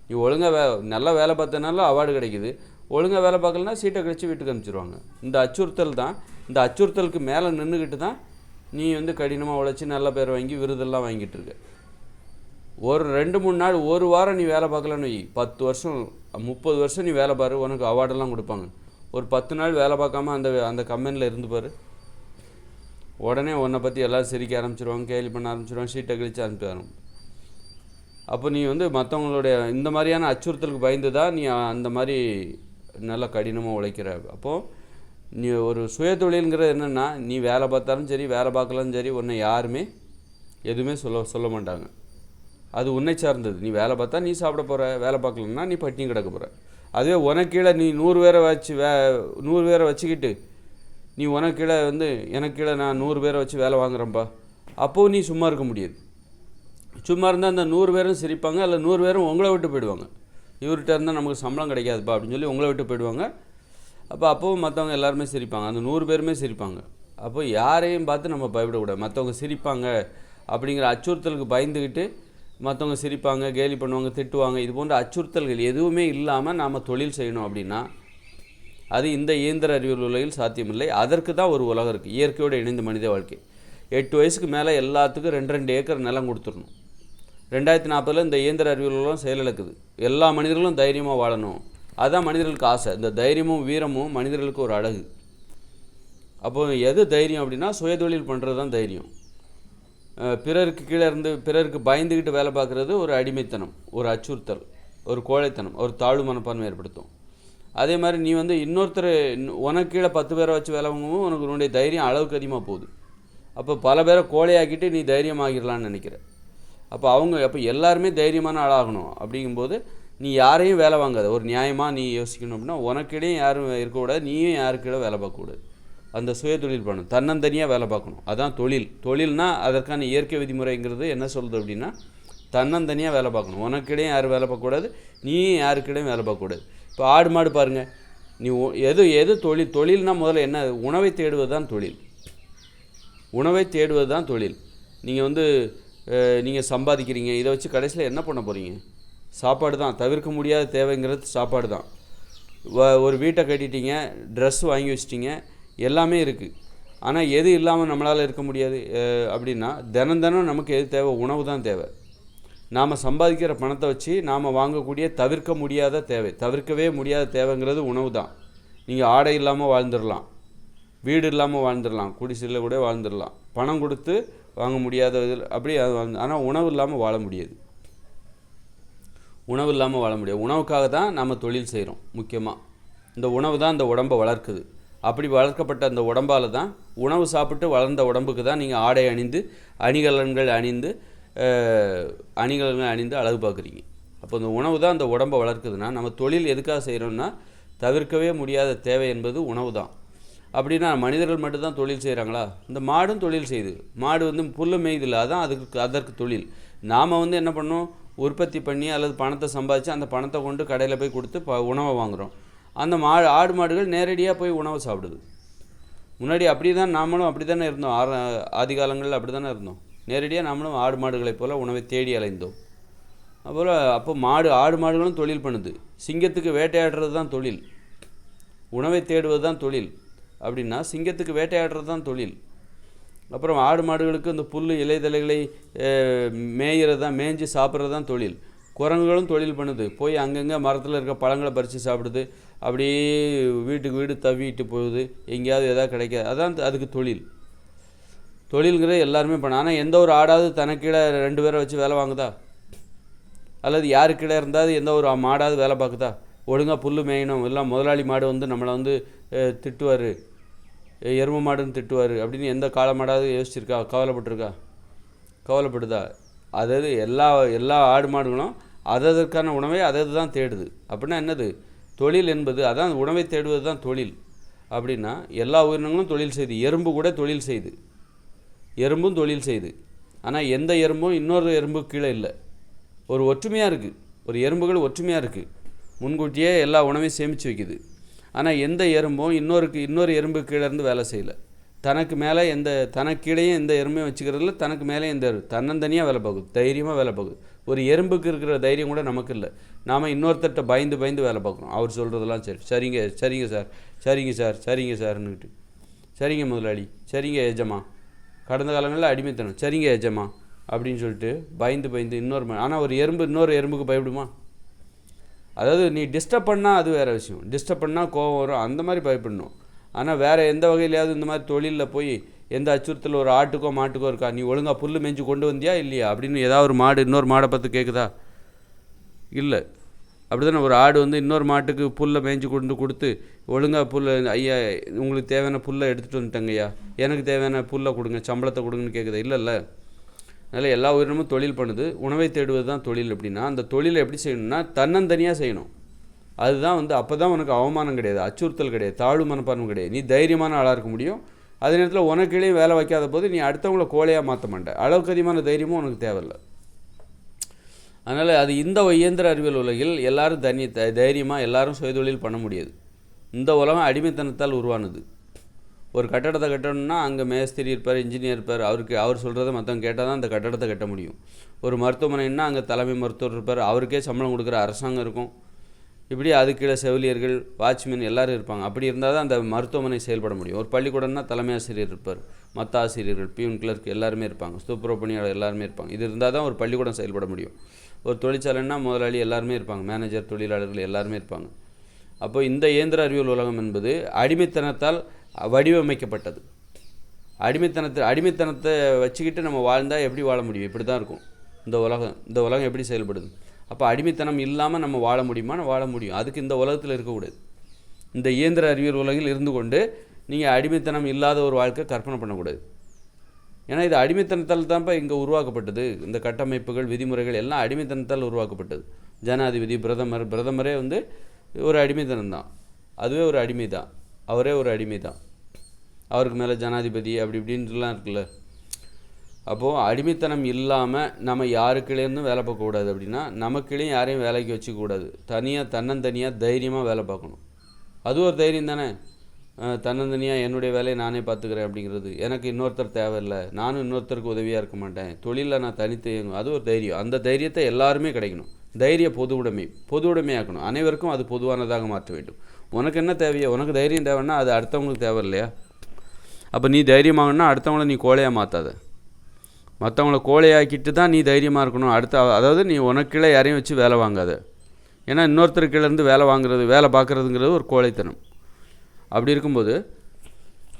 நீ ஒழுங்காக நல்லா வேலை பார்த்தனால அவார்டு கிடைக்குது, ஒழுங்காக வேலை பார்க்கலன்னா சீட்டை கழித்து வீட்டுக்கு அனுப்பிச்சிடுவாங்க. இந்த அச்சுறுத்தல் தான். இந்த அச்சுறுத்தலுக்கு மேலே நின்றுக்கிட்டு தான் நீ கடினமாக உழைச்சி நல்ல பேர் வாங்கி விருதெல்லாம் வாங்கிட்டு இருக்க. ஒரு 2-3 நாள், ஒரு வாரம் நீ வேலை பார்க்கலன்னு வை, 10 வருஷம் 30 வருஷம் நீ வேலை பாரு, உனக்கு அவார்டெல்லாம் கொடுப்பாங்க. ஒரு 10 நாள் வேலை பார்க்காம அந்த கம்பெனியில் இருந்து பாரு, உடனே உன்னை பற்றி எல்லோரும் சிரிக்க ஆரம்பிச்சிருவாங்க, கேலி பண்ண ஆரம்பிச்சிருவாங்க, சீட்டை கழித்து அனுப்பிடுவாங்க. அப்போ நீ மற்றவங்களுடைய இந்த மாதிரியான அச்சுறுத்தலுக்கு பயந்து தான் நீ அந்த மாதிரி நல்லா கடினமாக உழைக்கிற. அப்போது நீ ஒரு சுயதொழில்ங்கிறது என்னென்னா, நீ வேலை பார்த்தாலும் சரி வேலை பார்க்கலாலும் சரி உன்னை யாருமே எதுவுமே சொல்ல மாட்டாங்க. அது உன்னை சார்ந்தது. நீ வேலை பார்த்தா நீ சாப்பிட போகிற, வேலை பார்க்கலன்னா நீ பட்டினி கிடக்க போகிற. அதுவே உனக்கு கீழே நீ 100 பேரை வச்சுக்கிட்டு நீ உனக்கு கீழே எனக்கு கீழே நான் 100 பேரை வச்சு வேலை வாங்குறேன்ப்பா, அப்போது நீ சும்மா இருக்க முடியாது. சும்மா இருந்தால் அந்த 100 பேரும் சிரிப்பாங்க, இல்லை 100 பேரும் உங்களை விட்டு போயிடுவாங்க. இவர்கிட்ட இருந்தால் நமக்கு சம்பளம் கிடைக்காதுப்பா அப்படின்னு சொல்லி உங்களை விட்டு போயிடுவாங்க. அப்போவும் மற்றவங்க எல்லாருமே சிரிப்பாங்க, அந்த 100 பேருமே சிரிப்பாங்க. அப்போ யாரையும் பார்த்து நம்ம பயப்படக்கூடாது. மற்றவங்க சிரிப்பாங்க அப்படிங்கிற அச்சுறுத்தலுக்கு பயந்துக்கிட்டு மற்றவங்க சிரிப்பாங்க, கேலி பண்ணுவாங்க, திட்டுவாங்க, இது போன்ற அச்சுறுத்தல்கள் எதுவுமே இல்லாமல் நாம் தொழில் செய்யணும் அப்படின்னா அது இந்த இயந்திர அறிவியல் உலகில் சாத்தியமில்லை. அதற்கு தான் ஒரு உலகம் இருக்குது, இயற்கையோடு இணைந்த மனித வாழ்க்கை. 8 வயசுக்கு மேலே எல்லாத்துக்கும் 2 ஏக்கர் நிலம் கொடுத்துடணும். 2040 இந்த இயந்திர அறிவியல் உலகம் செயலிழக்குது. எல்லா மனிதர்களும் தைரியமாக வாழணும், அதுதான் மனிதர்களுக்கு ஆசை. இந்த தைரியமும் வீரமும் மனிதர்களுக்கு ஒரு அழகு. அப்போது எது தைரியம் அப்படின்னா சுயதொழில் பண்ணுறது தான் தைரியம். பிறருக்கு கீழே இருந்து பிறருக்கு பயந்துக்கிட்டு வேலை பார்க்குறது ஒரு அடிமைத்தனம், ஒரு அச்சுறுத்தல், ஒரு கோழைத்தனம், ஒரு தாழ்வு மனப்பான்மை ஏற்படுத்தும். அதே மாதிரி நீ இன்னொருத்தர் உனக்கு கீழே 10 பேரை வச்சு வேலை வாங்கவும் உன்னுடைய தைரியம் அளவுக்கு அதிகமாக போகுது. அப்போ பல பேரை கோழையாக்கிட்டு நீ தைரியமாகிடலான்னு நினைக்கிற. அப்போ எல்லாருமே தைரியமான ஆளாகணும். அப்படிங்கும்போது நீ யாரையும் வேலை வாங்காத, ஒரு நியாயமாக நீ யோசிக்கணும். அப்படின்னா உனக்கிடையும் யாரும் இருக்கக்கூடாது, நீயும் யாருக்கிடையும் வேலை பார்க்கக்கூடாது. அந்த சுயதொழில் பண்ணணும், தன்னந்தனியாக வேலை பார்க்கணும். அதுதான் தொழில். தொழில்னால் அதற்கான இயற்கை விதிமுறைங்கிறது என்ன சொல்லுது அப்படின்னா தன்னந்தனியாக வேலை பார்க்கணும். உனக்கிடையும் யாரும் வேலை பார்க்கக்கூடாது, நீயும் யாருக்கிடையும் வேலை பார்க்கக்கூடாது. இப்போ ஆடு மாடு பாருங்கள், நீ எது தொழில்னால் முதல்ல என்ன, உணவை தேடுவது தான் தொழில். உணவை தேடுவது தான் தொழில். நீங்கள் சம்பாதிக்கிறீங்க, இதை வச்சு கடைசியில் என்ன பண்ண போகிறீங்க? சாப்பாடு தான். தவிர்க்க முடியாத தேவைங்கிறது சாப்பாடு தான். ஒரு வீட்டை கட்டிட்டீங்க, ட்ரெஸ் வாங்கி வச்சிட்டிங்க, எல்லாமே இருக்குது. ஆனால் எது இல்லாமல் நம்மளால் இருக்க முடியாது அப்படின்னா தினம் நமக்கு எது தேவை? உணவு தான் தேவை. நாம் சம்பாதிக்கிற பணத்தை வச்சு நாம் வாங்கக்கூடிய தவிர்க்கவே முடியாத தேவைங்கிறது உணவு தான். நீங்கள் ஆடை இல்லாமல் வாழ்ந்துடலாம், வீடு இல்லாமல் வாழ்ந்துடலாம், குடிசையில் கூட வாழ்ந்துடலாம், பணம் கொடுத்து வாங்க முடியாத இதில் அப்படி. ஆனால் உணவு இல்லாமல் வாழ முடியாது. உணவுக்காக தான் நாம் தொழில் செய்கிறோம். முக்கியமாக இந்த உணவு தான் இந்த உடம்பை வளர்க்குது. அப்படி வளர்க்கப்பட்ட அந்த உடம்பால் தான், உணவு சாப்பிட்டு வளர்ந்த உடம்புக்கு தான் நீங்கள் ஆடை அணிந்து அணிகலன்கள் அணிந்து அழகு பார்க்குறீங்க. அப்போ இந்த உணவு தான் அந்த உடம்பை வளர்க்குதுன்னா நம்ம தொழில் எதுக்காக செய்கிறோம்னா தவிர்க்கவே முடியாத தேவை என்பது உணவு தான். அப்படின்னா மனிதர்கள் மட்டும்தான் தொழில் செய்கிறாங்களா? இந்த மாடும் தொழில் செய்யுது. மாடு புல்லு மேய்தில்லை, அதான் அதற்கு தொழில். நாம் என்ன பண்ணோம், உற்பத்தி பண்ணி அல்லது பணத்தை சம்பாதிச்சு அந்த பணத்தை கொண்டு கடையில் போய் கொடுத்து உணவை வாங்குகிறோம். அந்த ஆடு மாடுகள் நேரடியாக போய் உணவை சாப்பிடுது. முன்னாடி நாமளும் அப்படி தானே இருந்தோம். ஆதி காலங்களில் அப்படி தானே இருந்தோம். நேரடியாக நாமளும் ஆடு மாடுகளைப் போல் உணவை தேடி அலைந்தோம். அப்போ ஆடு மாடுகளும் தொழில் பண்ணுது. சிங்கத்துக்கு வேட்டையாடுறது தான் தொழில், உணவை தேடுவது தான் தொழில். அப்படின்னா சிங்கத்துக்கு வேட்டையாடுறது தான் தொழில். அப்புறம் ஆடு மாடுகளுக்கு இந்த புல் இலைதலைகளை மேய்ஞ்சி சாப்பிட்றது தான் தொழில். குரங்குகளும் தொழில் பண்ணுது, போய் அங்கங்கே மரத்தில் இருக்க பழங்களை பறித்து சாப்பிடுது, அப்படியே வீட்டுக்கு வீடு தவிட்டு போகுது, எங்கேயாவது எதாவது கிடைக்காது, அதான் அதுக்கு தொழில்ங்கிறது எல்லாருமே பண்ண. ஆனால் எந்த ஒரு ஆடாவது தனக்கீழே 2 பேரை வச்சு வேலை வாங்குதா? அல்லது யாருக்கீழே இருந்தாவது எந்த ஒரு மாடாவது வேலை பார்க்குதா? ஒழுங்காக புல் மேயணும், எல்லாம் முதலாளி மாடு நம்மளை திட்டுவார், எரும மாடுன்னு திட்டுவார் அப்படின்னு எந்த காளை மாடாவது யோசிச்சிருக்கா? கவலைப்படுதா? அதாவது எல்லா ஆடு மாடுகளும் அதற்கான உணவை தான் தேடுது. அப்படின்னா என்னது தொழில் என்பது? அதான் உணவை தேடுவது தான் தொழில். அப்படின்னா எல்லா உயிரினங்களும் தொழில் செய்து. எறும்பு கூட தொழில் செய்து, எறும்பும் தொழில் செய்து. ஆனால் எந்த எறும்பும் இன்னொரு எறும்பு கீழே இல்லை. ஒரு ஒற்றுமையாக இருக்குது. ஒரு எறும்புகள் ஒற்றுமையாக இருக்குது, முன்கூட்டியே எல்லா உணவையும் சேமித்து வைக்குது. ஆனால் எந்த எறும்பும் இன்னொரு எறும்பு கீழே இருந்து வேலை செய்யலை. தனக்கு மேலே தனக்கு கீழேயும் எந்த எறும்பையும் வச்சுக்கிறதுல, தனக்கு மேலே தன்னந்தனியாக வேலை பார்க்குது, தைரியமாக வேலை பார்க்குது. ஒரு எறும்புக்கு இருக்கிற தைரியம் கூட நமக்கு இல்லை. நாம் இன்னொருத்தட்ட பயந்து வேலை பார்க்குறோம். அவர் சொல்கிறதெல்லாம் சரிங்க சார், சரிங்க சார், சரிங்க சார்ன்னுக்கிட்டு, சரிங்க முதலாளி, சரிங்க எஜமா, கடந்த காலங்களில் அடிமைத்தனம், சரிங்க எஜமா அப்படின்னு சொல்லிட்டு பயந்து ஆனால் ஒரு இன்னொரு எறும்புக்கு பயப்படுமா? அதாவது நீ டிஸ்டர்ப் பண்ணால் அது வேறு விஷயம், டிஸ்டர்ப் பண்ணால் கோபம் வரும், அந்த மாதிரி பயப்படணும். ஆனால் வேறு எந்த வகையிலையாவது இந்த மாதிரி தொழிலில் போய் எந்த அச்சுறுத்தல் ஒரு ஆட்டுக்கோ மாட்டுக்கோ இருக்கா, நீ ஒழுங்காக புல் மேய்ஞ்சி கொண்டு வந்தியா இல்லையா அப்படின்னு ஏதாவது ஒரு இன்னொரு மாடை பார்த்து கேட்குதா? இல்லை. அப்படி தானே ஒரு ஆடு இன்னொரு மாட்டுக்கு புல்லை மேய்ஞ்சி கொண்டு கொடுத்து ஒழுங்காக ஐயா உங்களுக்கு தேவையான புல்லை எடுத்துகிட்டு வந்துட்டேங்க ஐயா, எனக்கு தேவையான புல்லை கொடுங்க, சம்பளத்தை கொடுங்கன்னு கேட்குதா? இல்லைல்ல. அதனால் எல்லா உயிரினமும் தொழில் பண்ணுது. உணவை தேடுவது தான் தொழில். அப்படின்னா அந்த தொழிலை எப்படி செய்யணும்னா தன்னந்தனியாக செய்யணும். அதுதான் அப்போ தான் உனக்கு அவமானம் கிடையாது, அச்சுறுத்தல் கிடையாது, தாழ்வு மனப்பான்மை கிடையாது. நீ தைரியமான ஆளாக இருக்க முடியும். அதே நேரத்தில் உனக்கிடையே வேலை வைக்காத போது நீ அடுத்தவங்கள கோழையாக மாற்ற மாட்டேன். அளவுக்கு அதிகமான தைரியமும் உனக்கு தேவையில்லை. அதனால் அது இந்த இயந்திர அறிவியல் உலகில் எல்லோரும் தைரியமாக எல்லாரும் சுயதொழில் பண்ண முடியாது. இந்த உலகம் அடிமைத்தனத்தால் உருவானது. ஒரு கட்டடத்தை கட்டணும்னா அங்கே மேஸ்திரி இருப்பார், இன்ஜினியர் இருப்பார், அவர் சொல்கிறத மற்றவங்க கேட்டால் தான் அந்த கட்டடத்தை கட்ட முடியும். ஒரு மருத்துவமனைன்னா அங்கே தலைமை மருத்துவர் இருப்பார், அவருக்கே சம்பளம் கொடுக்குற அரசாங்கம் இருக்கும். இப்படி அதுக்கீழே செவிலியர்கள், வாட்ச்மேன் எல்லோரும் இருப்பாங்க. அப்படி இருந்தால் தான் அந்த மருத்துவமனை செயல்பட முடியும். ஒரு பள்ளிக்கூடம்னா தலைமை ஆசிரியர் இருப்பார், மற்ற ஆசிரியர்கள், பியூன், கிளர்க் எல்லாருமே இருப்பாங்க, துப்புரவு பணியாளர் எல்லாருமே இருப்பாங்க. இது இருந்தால் தான் ஒரு பள்ளிக்கூடம் செயல்பட முடியும். ஒரு தொழிற்சாலைன்னா முதலாளி எல்லாருமே இருப்பாங்க, மேனேஜர், தொழிலாளர்கள் எல்லாருமே இருப்பாங்க. அப்போ இந்த இயந்திர அறிவியல் உலகம் என்பது அடிமைத்தனத்தால் வடிவமைக்கப்பட்டது. அடிமைத்தனத்தை வச்சுக்கிட்டு நம்ம வாழ்ந்தால் எப்படி வாழ முடியும்? இப்படி தான் இருக்கும் இந்த உலகம் எப்படி செயல்படுது? அப்போ அடிமைத்தனம் இல்லாமல் நம்ம வாழ முடியுமா? வாழ முடியும். அதுக்கு இந்த உலகத்தில் இருக்கக்கூடாது. இந்த இயந்திர அறிவியல் உலகில் இருந்து கொண்டு நீங்கள் அடிமைத்தனம் இல்லாத ஒரு வாழ்க்கை கற்பனை பண்ணக்கூடாது. ஏன்னா இது அடிமைத்தனத்தால் தான்ப்பா இங்கே உருவாக்கப்பட்டது. இந்த கட்டமைப்புகள், விதிமுறைகள் எல்லாம் அடிமைத்தனத்தால் உருவாக்கப்பட்டது. ஜனாதிபதி, பிரதமரே ஒரு அடிமைத்தனம் தான். அதுவே ஒரு அடிமை தான், அவரே ஒரு அடிமை தான். அவருக்கு மேலே ஜனாதிபதி அப்படி இப்படின்ட்டுலாம் இருக்குல்ல. அப்போது அடிமைத்தனம் இல்லாமல் நம்ம யாருக்கிலேருந்தும் வேலை பார்க்கக்கூடாது. அப்படின்னா நமக்கிலேயும் யாரையும் வேலைக்கு வச்சுக்கூடாது. தன்னந்தனியாக தைரியமாக வேலை பார்க்கணும். அது ஒரு தைரியம் தானே. தன்னந்தனியாக என்னுடைய வேலையை நானே பார்த்துக்கிறேன் அப்படிங்கிறது. எனக்கு இன்னொருத்தர் தேவையில்லை, நானும் இன்னொருத்தருக்கு உதவியாக இருக்க மாட்டேன், தொழிலில் நான் தனித்து அது ஒரு தைரியம். அந்த தைரியத்தை எல்லாருமே கிடைக்கணும். தைரிய பொதுவுடைமையாக்கணும். அனைவருக்கும் அது பொதுவானதாக மாற்ற வேண்டும். உனக்கு என்ன தேவையோ, உனக்கு தைரியம் தேவைன்னா அது அடுத்தவங்களுக்கு தேவை இல்லையா? அப்போ நீ தைரியமாகணும்னா அடுத்தவங்கள நீ கோழையாக மாற்றாத. மற்றவங்கள கோழையாக்கிட்டு தான் நீ தைரியமாக இருக்கணும். அதாவது நீ உனக்குள்ளே யாரையும் வச்சு வேலை வாங்காத. ஏன்னா இன்னொருத்தருக்கிலேருந்து வேலை பார்க்குறதுங்கிறது ஒரு கோழைத்தனம். அப்படி இருக்கும்போது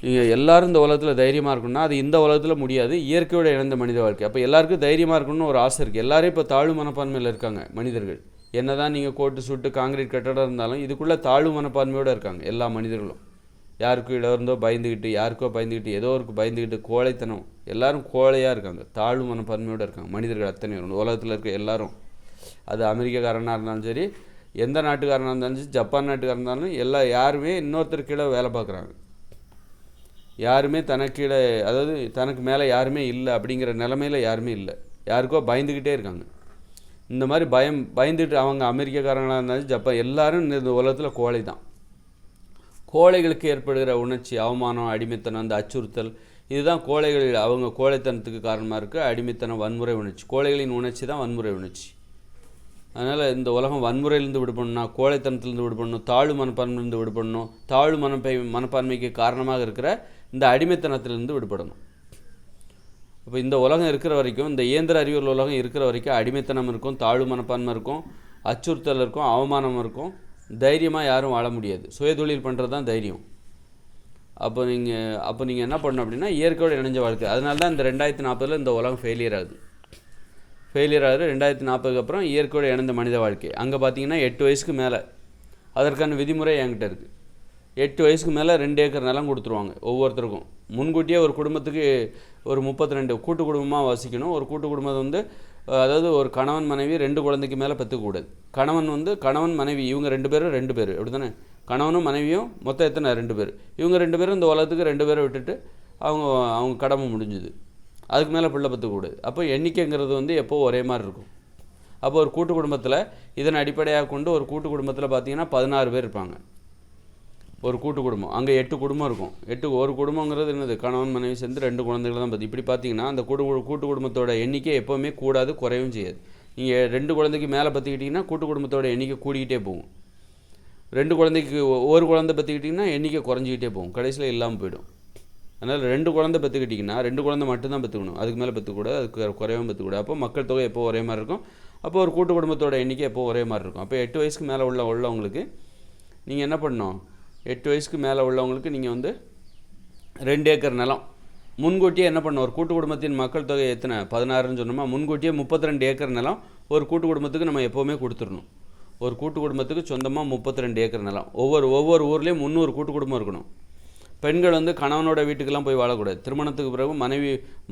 நீங்கள் எல்லோரும் இந்த உலகத்தில் தைரியமாக இருக்கணும்னா அது இந்த உலகத்தில் முடியாது. இயற்கையோடு இணைந்த மனித வாழ்க்கை. அப்போ எல்லாருக்கும் தைரியமாக இருக்கணும்னு ஒரு ஆசை இருக்குது. எல்லோரும் இப்போ தாழ்வு மனப்பான்மையில் இருக்காங்க மனிதர்கள். என்ன தான் நீங்கள் கோட்டு சுட்டு காங்கிரீட் கட்டடம் இருந்தாலும் இதுக்குள்ளே தாழ்வு மனப்பான்மையோடு இருக்காங்க எல்லா மனிதர்களும். யாருக்கும் இடம் இருந்தோ பயந்துக்கிட்டு, யாருக்கோ பயந்துக்கிட்டு, ஏதோ ஒரு பயந்துக்கிட்டு, கோழைத்தனம். எல்லோரும் கோழையாக இருக்காங்க, தாழ்வு மனப்பான்மையோடு இருக்காங்க மனிதர்கள் அத்தனை உலகத்தில் இருக்க எல்லாரும். அது அமெரிக்காக்காரனாக இருந்தாலும் சரி, எந்த நாட்டுக்காரனாக இருந்தாலும் சரி, ஜப்பான் நாட்டுக்காரனாக இருந்தாலும் யாருமே இன்னொருத்தர் கீழே வேலை பார்க்குறாங்க. யாருமே தனக்கீழே, அதாவது தனக்கு மேலே யாருமே இல்லை அப்படிங்கிற நிலமையில் யாருமே இல்லை. யாருக்கோ பயந்துக்கிட்டே இருக்காங்க. இந்த மாதிரி பயந்துட்டு அவங்க அமெரிக்காக்காரங்களாக இருந்தாலும் ஜப்பான், எல்லோரும் இந்த உலகத்தில் கோழை தான். கோழைகளுக்கு ஏற்படுகிற உணர்ச்சி, அவமானம், அடிமைத்தனம், அந்த அச்சுறுத்தல், இதுதான் அவங்க கோழைத்தனத்துக்கு காரணமாக இருக்குது. அடிமைத்தனம், வன்முறை உணர்ச்சி. கோழைகளின் உணர்ச்சி தான் வன்முறை உணர்ச்சி. அதனால் இந்த உலகம் வன்முறையிலேருந்து விடுபடணும்னா கோழைத்தனத்துலேருந்து விடுபடணும், தாழ்வு மனப்பான்மையிலேருந்து விடுபடணும், தாழ்வு மனப்பான்மைக்கு காரணமாக இருக்கிற இந்த அடிமைத்தனத்திலேருந்து விடுபடணும். இப்போ இந்த உலகம் இருக்கிற வரைக்கும், இந்த இயந்திர அறிவியல் உலகம் இருக்கிற வரைக்கும் அடிமைத்தனம் இருக்கும், தாழ்வு மனப்பான்மை இருக்கும், அச்சுறுத்தல் இருக்கும், அவமானம் இருக்கும். தைரியமாக யாரும் வாழ முடியாது. சுயதொழில் பண்ணுறது தான் தைரியம். அப்போ நீங்கள் என்ன பண்ணணும் அப்படின்னா இயற்கையோடு இணைஞ்ச வாழ்க்கை. அதனால தான் இந்த 2040 இந்த உலகம் ஃபெயிலியர் ஆகுது. 2040 அப்புறம் இயற்கையோடு இணைந்த மனித வாழ்க்கை. அங்கே பார்த்தீங்கன்னா 8 வயசுக்கு மேலே அதற்கான விதிமுறை என்கிட்ட இருக்குது. 8 வயசுக்கு மேலே 2 ஏக்கர் நிலம் கொடுத்துருவாங்க ஒவ்வொருத்தருக்கும். முன்கூட்டியே ஒரு குடும்பத்துக்கு ஒரு 32 கூட்டு குடும்பமாக வசிக்கணும். ஒரு கூட்டு குடும்பம் அதாவது ஒரு கணவன் மனைவி 2 குழந்தைக்கு மேலே பெற்றுக்கூடாது. கணவன் மனைவி இவங்க 2 பேரும் அப்படி தானே. கணவனும் மனைவியும் மொத்தம் எத்தனை? 2 பேர். இவங்க 2 பேரும் இந்த உலகத்துக்கு 2 பேரை விட்டுட்டு அவங்க கடமை முடிஞ்சுது. அதுக்கு மேலே பிள்ளை பெற்றுக்கூடாது. அப்போ எண்ணிக்கைங்கிறது எப்போது ஒரே மாதிரி இருக்கும். அப்போ ஒரு கூட்டு குடும்பத்தில் இதனை அடிப்படையாக கொண்டு ஒரு கூட்டு குடும்பத்தில் பார்த்தீங்கன்னா 16 பேர் இருப்பாங்க. ஒரு கூட்டு குடும்பம் அங்கே 8 குடும்பம் இருக்கும். ஒரு குடும்பங்கிறது என்னது, கணவன் மனைவி சேர்ந்து 2 குழந்தைகள் தான் இப்படி பார்த்தீங்கன்னா அந்த கூட்டு குடும்பத்தோட எண்ணிக்கை எப்போவுமே கூடாது, குறையவும் செய்யாது. நீங்கள் 2 குழந்தைக்கு மேலே பற்றிக்கிட்டிங்கன்னா கூட்டு குடும்பத்தோட எண்ணிக்கை கூடிக்கிட்டே போகும். 2 குழந்தைக்கு ஒரு குழந்தை பற்றிக்கிட்டிங்கன்னா எண்ணிக்கை குறைஞ்சிக்கிட்டே போகும், கடைசியில் இல்லாமல் போயிடும். அதனால் 2 குழந்தை பெற்றுக்கிட்டிங்கன்னா 2 குழந்தை மட்டும்தான் பெற்றுக்கணும், அதுக்கு மேலே பெற்றுக்கூடாது, அதுக்கு குறையவும் பெற்றுக்கூடாது. அப்போ மக்கள் தொகை எப்போ ஒரே மாதிரி இருக்கும், அப்போ ஒரு கூட்டு குடும்பத்தோட எண்ணிக்கை எப்போ ஒரே மாதிரி இருக்கும். அப்போ 8 வயசுக்கு மேலே உள்ளவங்களுக்கு நீங்கள் என்ன பண்ணணும், 8 வயசுக்கு மேலே உள்ளவங்களுக்கு நீங்கள் வந்து 2 ஏக்கர் நிலம் முன்கூட்டியே என்ன பண்ணணும், ஒரு கூட்டு குடும்பத்தின் மக்கள் தொகை எத்தனை 16ன்னு சொன்னோமா, முன்கூட்டியே 32 ஏக்கர் நிலம் ஒரு கூட்டு குடும்பத்துக்கு நம்ம எப்போவுமே கொடுத்துடணும். ஒரு கூட்டு குடும்பத்துக்கு சொந்தமாக 32 ஏக்கர் நிலம். ஒவ்வொரு ஊர்லேயும் 300 கூட்டு குடும்பம் இருக்கணும். பெண்கள் வந்து கணவனோட வீட்டுக்கெல்லாம் போய் வாழக்கூடாது. திருமணத்துக்கு பிறகு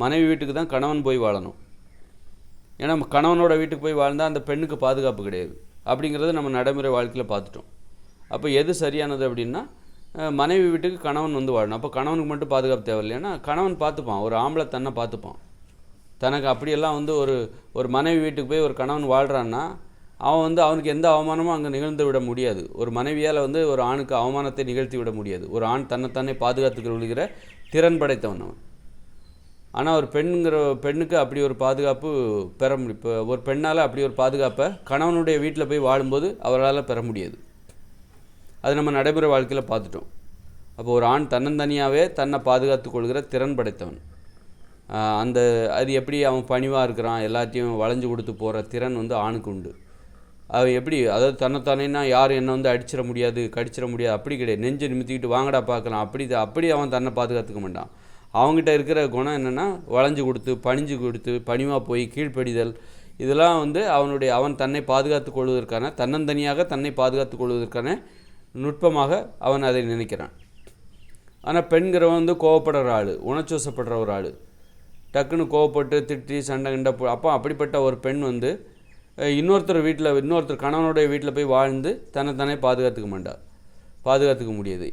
மனைவி வீட்டுக்கு தான் கணவன் போய் வாழணும். ஏன்னா கணவனோட வீட்டுக்கு போய் வாழ்ந்தால் அந்த பெண்ணுக்கு பாதுகாப்பு கிடையாது. அப்படிங்கிறத நம்ம நடைமுறை வாழ்க்கையில் பார்த்துட்டோம். அப்போ எது சரியானது அப்படின்னா, மனைவி வீட்டுக்கு கணவன் வந்து வாழணும். அப்போ கணவனுக்கு மட்டும் பாதுகாப்பு தேவையில்லை. ஏன்னா கணவன் பார்த்துப்பான், ஒரு ஆம்பளை தன்னை பார்த்துப்பான். தனக்கு அப்படியெல்லாம் வந்து ஒரு மனைவி வீட்டுக்கு போய் ஒரு கணவன் வாழ்கிறான்னா அவனுக்கு எந்த அவமானமும் அங்கே நிகழ்ந்து விட முடியாது. ஒரு மனைவியால் வந்து ஒரு ஆணுக்கு அவமானத்தை நிகழ்த்தி விட முடியாது. ஒரு ஆண் தன்னை பாதுகாத்துக்க விழுகிற திறன் படைத்தவன் அவன். ஆனால் ஒரு பெண்ணுக்கு அப்படி ஒரு பாதுகாப்பு பெற முடியும். இப்போ ஒரு பெண்ணால் அப்படி ஒரு பாதுகாப்பை கணவனுடைய வீட்டில் போய் வாழும்போது அவரால் பெற முடியாது. அது நம்ம நடைமுறை வாழ்க்கையில் பார்த்துட்டோம். அப்போ ஒரு ஆண் தன்னந்தனியாகவே தன்னை பாதுகாத்து கொள்கிற திறன் படைத்தவன். அது எப்படி அவன் பணிவாக இருக்கிறான், எல்லாத்தையும் வளைஞ்சு கொடுத்து போகிற திறன் வந்து ஆணுக்கு உண்டு. அவன் எப்படி, அதாவது தன்னைத்தானேன்னா யாரும் என்ன வந்து அடிச்சிட முடியாது, கடிச்சிட முடியாது, அப்படி கிடையாது. நெஞ்சை நிமித்திக்கிட்டு வாங்கடா பார்க்கலாம், அப்படி அவன் தன்னை பாதுகாத்துக்க மாட்டான். அவங்ககிட்ட இருக்கிற குணம் என்னென்னா, வளைஞ்சு கொடுத்து பணிஞ்சு கொடுத்து பணிவாக போய் கீழ்ப்படிதல். இதெல்லாம் வந்து அவன் தன்னை பாதுகாத்து கொள்வதற்கான, தன்னந்தனியாக தன்னை பாதுகாத்து கொள்வதற்கான நுட்பமாக அவன் அதை நினைக்கிறான். ஆனால் பெண்கிறவன் வந்து கோவப்படுற ஆள், உணர்ச்சிவசப்படுற ஒரு ஆள், டக்குன்னு கோவப்பட்டு திட்டி சண்டை கிண்டை அப்போ அப்படிப்பட்ட ஒரு பெண் வந்து இன்னொருத்தர் கணவனுடைய வீட்டில் போய் வாழ்ந்து தன்னை பாதுகாத்துக்க மாட்டாள், பாதுகாத்துக்க முடியாது.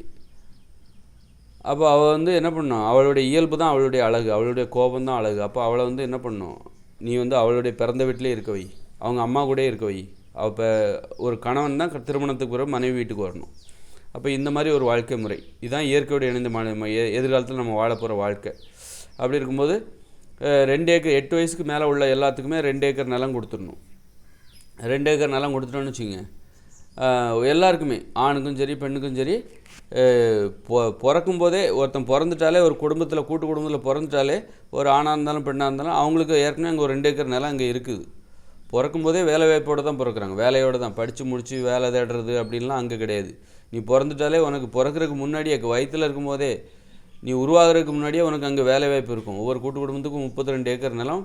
அப்போ அவள் வந்து என்ன பண்ணணும், அவளுடைய இயல்பு தான் அவளுடைய அழகு, அவளுடைய கோபம் தான் அழகு. அப்போ அவளை வந்து என்ன பண்ணணும், நீ வந்து அவளுடைய பிறந்த வீட்டிலே இருக்க வை, அவங்க அம்மா கூட இருக்க வை. இப்போ ஒரு கணவன் தான் திருமணத்துக்கு பிறகு மனைவி வீட்டுக்கு வரணும். அப்போ இந்த மாதிரி ஒரு வாழ்க்கை முறை இதுதான் இயற்கையோடு இணைந்த எதிர்காலத்தில் நம்ம வாழ போகிற வாழ்க்கை. அப்படி இருக்கும்போது 2 ஏக்கர் 8 வயசுக்கு மேலே உள்ள எல்லாத்துக்குமே 2 ஏக்கர் நிலம் கொடுத்துடணும். 2 ஏக்கர் நிலம் கொடுத்துட்டோன்னு வச்சுங்க, எல்லாருக்குமே ஆணுக்கும் சரி பெண்ணுக்கும் சரி, பிறக்கும் போதே ஒருத்தன் பிறந்துட்டாலே, ஒரு கூட்டு குடும்பத்தில் பிறந்துட்டாலே, ஒரு ஆணாக இருந்தாலும் பெண்ணாக இருந்தாலும் அவங்களுக்கு ஏற்கனவே அங்கே ஒரு 2 ஏக்கர் நிலம் அங்கே இருக்குது. பிறக்கும் போதே வேலை வாய்ப்போடு தான் பிறக்கிறாங்க, வேலையோடு தான், படித்து முடித்து வேலை தேடுறது அப்படின்லாம் அங்கே கிடையாது. நீ பிறந்துட்டாலே உனக்கு பிறக்கிறதுக்கு முன்னாடியே, வயிற்றில் இருக்கும்போதே, நீ உருவாகிறதுக்கு முன்னாடியே உனக்கு அங்கே வேலை வாய்ப்பு இருக்கும். ஒவ்வொரு கூட்டு குடும்பத்துக்கும் 32 ஏக்கர் நிலம்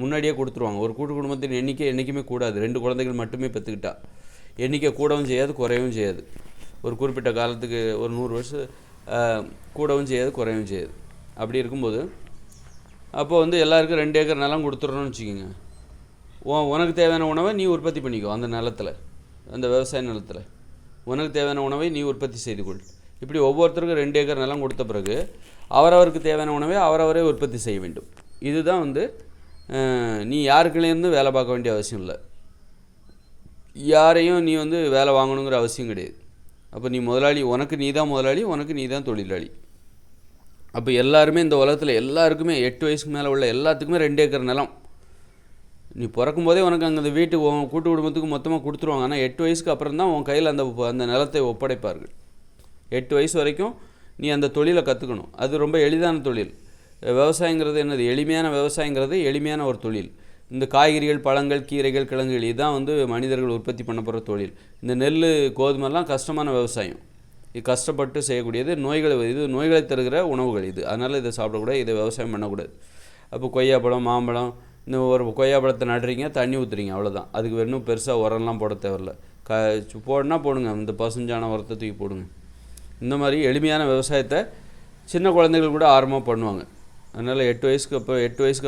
முன்னாடியே கொடுத்துருவாங்க. ஒரு கூட்டு குடும்பத்தின் எண்ணிக்கை என்றைக்குமே கூடாது. 2 குழந்தைகள் மட்டுமே பெற்றுக்கிட்டா எண்ணிக்கை கூடவும் செய்யாது, குறையவும் செய்யாது. ஒரு குறிப்பிட்ட காலத்துக்கு ஒரு 100 வருஷம் கூடவும் செய்யாது, குறையவும் செய்யாது. அப்படி இருக்கும்போது அப்போ வந்து எல்லாருக்கும் 2 ஏக்கர் நிலம் கொடுத்துட்றோன்னு வச்சுக்கோங்க. உனக்கு தேவையான உணவை நீ உற்பத்தி பண்ணிக்கோ, அந்த நிலத்தில், அந்த விவசாய நிலத்தில் உனக்கு தேவையான உணவை நீ உற்பத்தி செய்து கொள். இப்படி ஒவ்வொருத்தருக்கும் 2 ஏக்கர் நிலம் கொடுத்த பிறகு அவரவருக்கு தேவையான உணவை அவரவரே உற்பத்தி செய்ய வேண்டும். இதுதான் வந்து நீ யாருக்குள்ளேருந்து வேலை பார்க்க வேண்டிய அவசியம் இல்லை, யாரையும் நீ வந்து வேலை வாங்கணுங்கிற அவசியம் கிடையாது. அப்போ நீ முதலாளி, உனக்கு நீ தான் முதலாளி, உனக்கு நீ தான் தொழிலாளி. அப்போ எல்லாருமே இந்த உலகத்தில் எல்லாருக்குமே 8 வயசுக்கு மேலே உள்ள எல்லாத்துக்குமே 2 ஏக்கர் நிலம். நீ பிறக்கும்போதே உனக்கு அங்கே அந்த கூட்டு குடும்பத்துக்கு மொத்தமாக கொடுத்துருவாங்க. ஆனால் 8 வயசுக்கு அப்புறம் தான் உன் கையில் அந்த நிலத்தை ஒப்படைப்பார்கள். 8 வயசு வரைக்கும் நீ அந்த தொழிலை கற்றுக்கணும். அது ரொம்ப எளிதான தொழில். விவசாயங்கிறது என்னது, எளிமையான விவசாயங்கிறது எளிமையான ஒரு தொழில். இந்த காய்கறிகள், பழங்கள், கீரைகள், கிழங்குகள் இதுதான் வந்து மனிதர்கள் உற்பத்தி பண்ண போகிற தொழில். இந்த நெல், கோதுமைலாம் கஷ்டமான விவசாயம். இது கஷ்டப்பட்டு செய்யக்கூடியது. நோய்களை தருகிற உணவுகள் இது. அதனால் இதை சாப்பிடக்கூடாது, இதை விவசாயம் பண்ணக்கூடாது. அப்போ கொய்யாப்பழம், மாம்பழம், இந்த ஒரு கொய்யாப்பழத்தை நடுறீங்க, தண்ணி ஊற்றுறீங்க, அவ்வளோதான். அதுக்கு இன்னும் பெருசாக உரம்லாம் போட தேவையில்ல. போடனா போடுங்க, இந்த பசுஞ்சான உரத்தை தூக்கி போடுங்க. இந்த மாதிரி எளிமையான விவசாயத்தை சின்ன குழந்தைகள் கூட ஆரம்பமாக பண்ணுவாங்க. அதனால் 8 வயசுக்கு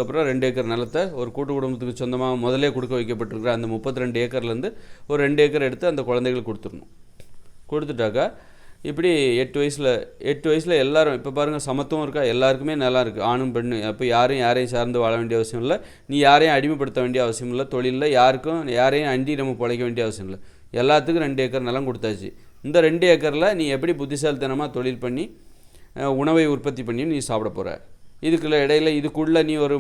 அப்புறம் 2 ஏக்கர் நிலத்தை ஒரு கூட்டு குடும்பத்துக்கு சொந்தமாக முதலே கொடுக்க வைக்கப்பட்டிருக்கிற அந்த 32 ஏக்கர்லேருந்து ஒரு 2 ஏக்கர் எடுத்து அந்த குழந்தைகளுக்கு கொடுத்துடணும். கொடுத்துட்டாக்கா இப்படி 8 வயசில் எல்லோரும் இப்போ பாருங்கள் சமத்துவம் இருக்கா, எல்லாருக்குமே நல்லா இருக்குது, ஆணும் பெண்ணு. அப்போ யாரையும் சார்ந்து வாழ வேண்டிய அவசியம் இல்லை, நீ யாரையும் அடிமைப்படுத்த வேண்டிய அவசியம் இல்லை, தொழிலில் யாரையும் அண்டி நம்ம பிழைக்க வேண்டிய அவசியம் இல்லை. எல்லாத்துக்கும் 2 ஏக்கர் நிலம் கொடுத்தாச்சு. இந்த 2 ஏக்கரில் நீ எப்படி புத்திசாலித்தனமாக தொழில் பண்ணி உணவை உற்பத்தி பண்ணி நீ சாப்பிட போகிற. இதுக்குள்ள இடையில இதுக்குள்ளே நீ ஒரு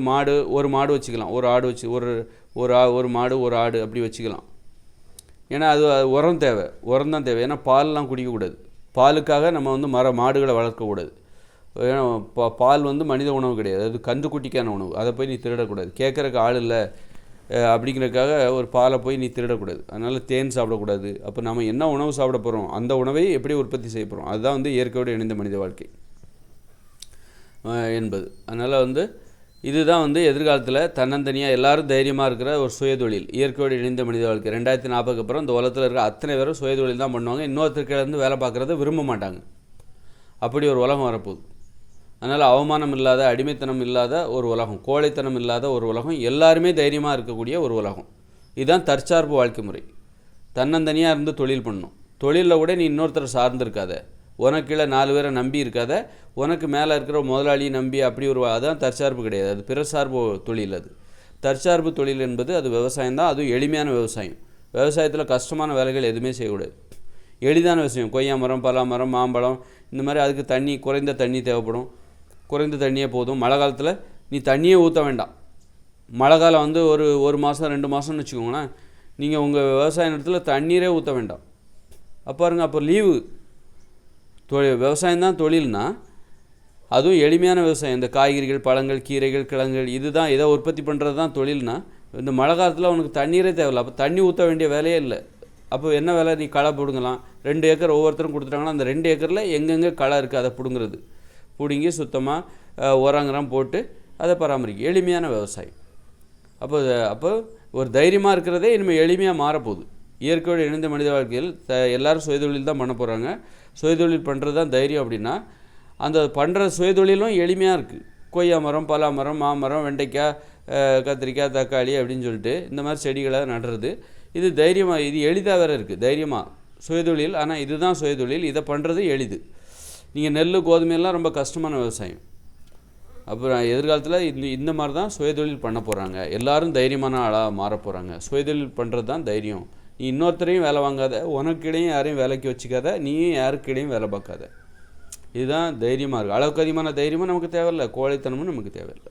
மாடு வச்சுக்கலாம், ஒரு ஆடு வச்சு ஒரு மாடு ஒரு ஆடு அப்படி வச்சுக்கலாம். ஏன்னா அது உரம் தான் தேவை. ஏன்னா பால்லாம் குடிக்கக்கூடாது. பாலுக்காக நம்ம வந்து மாடுகளை வளர்க்கக்கூடாது. ஏன்னா பால் வந்து மனித உணவு கிடையாது, அது கன்றுக்குட்டிக்கான உணவு. அதை போய் நீ திருடக்கூடாது. கேட்குறக்கு ஆள் இல்லை அப்படிங்கிறதுக்காக ஒரு பாலை போய் நீ திருடக்கூடாது. அதனால் தேன் சாப்பிடக்கூடாது. அப்போ நம்ம என்ன உணவு சாப்பிட போகிறோம், அந்த உணவை எப்படி உற்பத்தி செய்ய போகிறோம், அதுதான் வந்து இயற்கையோடு இணைந்த மனித வாழ்க்கை என்பது. அதனால் வந்து இதுதான் வந்து எதிர்காலத்தில் தன்னந்தனியாக எல்லோரும் தைரியமாக இருக்கிற ஒரு சுயதொழில், இயற்கையோடு இணைந்த மனித வாழ்க்கை. 2040 அப்புறம் இந்த உலகத்தில் இருக்கிற அத்தனை பேரும் சுயதொழில் தான் பண்ணுவாங்க. இன்னொருத்தருக்கு வேலை பார்க்குறத விரும்ப மாட்டாங்க. அப்படி ஒரு உலகம் வரப்போகுது. அதனால் அவமானம் இல்லாத, அடிமைத்தனம் இல்லாத ஒரு உலகம், கோழைத்தனம் இல்லாத ஒரு உலகம், எல்லாருமே தைரியமாக இருக்கக்கூடிய ஒரு உலகம். இதுதான் தற்சார்பு வாழ்க்கை முறை. தன்னந்தனியாக இருந்து தொழில் பண்ணணும். தொழிலில் கூட நீ இன்னொருத்தரை சார்ந்திருக்காத, உனக்கு கீழே 4 பேரை நம்பி இருக்காத, உனக்கு மேலே இருக்கிற முதலாளியை நம்பி அப்படி அதுதான் தற்சார்பு கிடையாது, அது பிறசார்பு தொழில். அது தற்சார்பு தொழில் என்பது அது விவசாயம் தான். அதுவும் எளிமையான விவசாயம். விவசாயத்தில் கஷ்டமான வேலைகள் எதுவுமே செய்யக்கூடாது. எளிதான விஷயம், கொய்யா மரம், பலா மரம், மாம்பழம், இந்த மாதிரி அதுக்கு குறைந்த தண்ணி தேவைப்படும். குறைந்த தண்ணியே போதும். மழை காலத்தில் நீ தண்ணியே ஊற்ற வேண்டாம். மழை காலம் வந்து ஒரு மாதம் 2 மாதம்னு வச்சுக்கோங்களேன், நீங்கள் உங்கள் விவசாய நிலத்தில் தண்ணீரே ஊற்ற வேண்டாம். அப்போ லீவு. விவசாயம் தான் தொழில்னா அதுவும் எளிமையான விவசாயம். இந்த காய்கறிகள், பழங்கள், கீரைகள், கிழங்குகள், இதுதான் இதை உற்பத்தி பண்ணுறது தான் தொழில்னா, இந்த மழை காலத்தில் உனக்கு தண்ணீரே தேவையில்லை. அப்போ தண்ணி ஊற்ற வேண்டிய வேலையே இல்லை. அப்போ என்ன வேலை, நீ களை பிடுங்கலாம். 2 ஏக்கர் ஒவ்வொருத்தரும் கொடுத்துட்டாங்கன்னா அந்த 2 ஏக்கரில் எங்கெங்கே களை இருக்குது அதை பிடுங்குறது, பிடுங்கி சுத்தமாக உரங்குறம் போட்டு அதை பராமரிக்கும். எளிமையான விவசாயம். அப்போ ஒரு தைரியமாக இருக்கிறதே இனிமேல் எளிமையாக மாறப்போகுது. இயற்கையோடு இணைந்த மனித வாழ்க்கையில் எல்லோரும் சுயதொழில் தான் பண்ண போகிறாங்க. சுயதொழில் பண்ணுறது தான் தைரியம். அப்படின்னா அந்த பண்ணுற சுயதொழிலும் எளிமையாக இருக்குது. கொய்யா மரம், பலா மரம், மாமரம், வெண்டைக்காய், கத்திரிக்காய், தக்காளி அப்படின்னு சொல்லிட்டு இந்த மாதிரி செடிகளை நடுறது, இது தைரியமாக, இது எளிதாக வேறு இருக்குது. தைரியமாக சுயதொழில். ஆனால் இதுதான் சுயதொழில், இதை பண்ணுறது எளிது. நீங்கள் நெல், கோதுமையெல்லாம் ரொம்ப கஷ்டமான விவசாயம். அப்புறம் எதிர்காலத்தில் இந்த மாதிரி தான் சுயதொழில் பண்ண போகிறாங்க. எல்லோரும் தைரியமான ஆளாக மாற போகிறாங்க. சுயதொழில் பண்ணுறது தான் தைரியம். நீ இன்னொருத்தரையும் வேலை வாங்காத, உனக்கிடையும் யாரையும் வேலைக்கு வச்சுக்காத, நீயும் யாருக்கிடையும் வேலை பார்க்காத. இதுதான் தைரியமாக இருக்குது. அளவுக்கு அதிகமான தைரியமும் நமக்கு தேவையில்லை, கோழைத்தனமும் நமக்கு தேவையில்லை.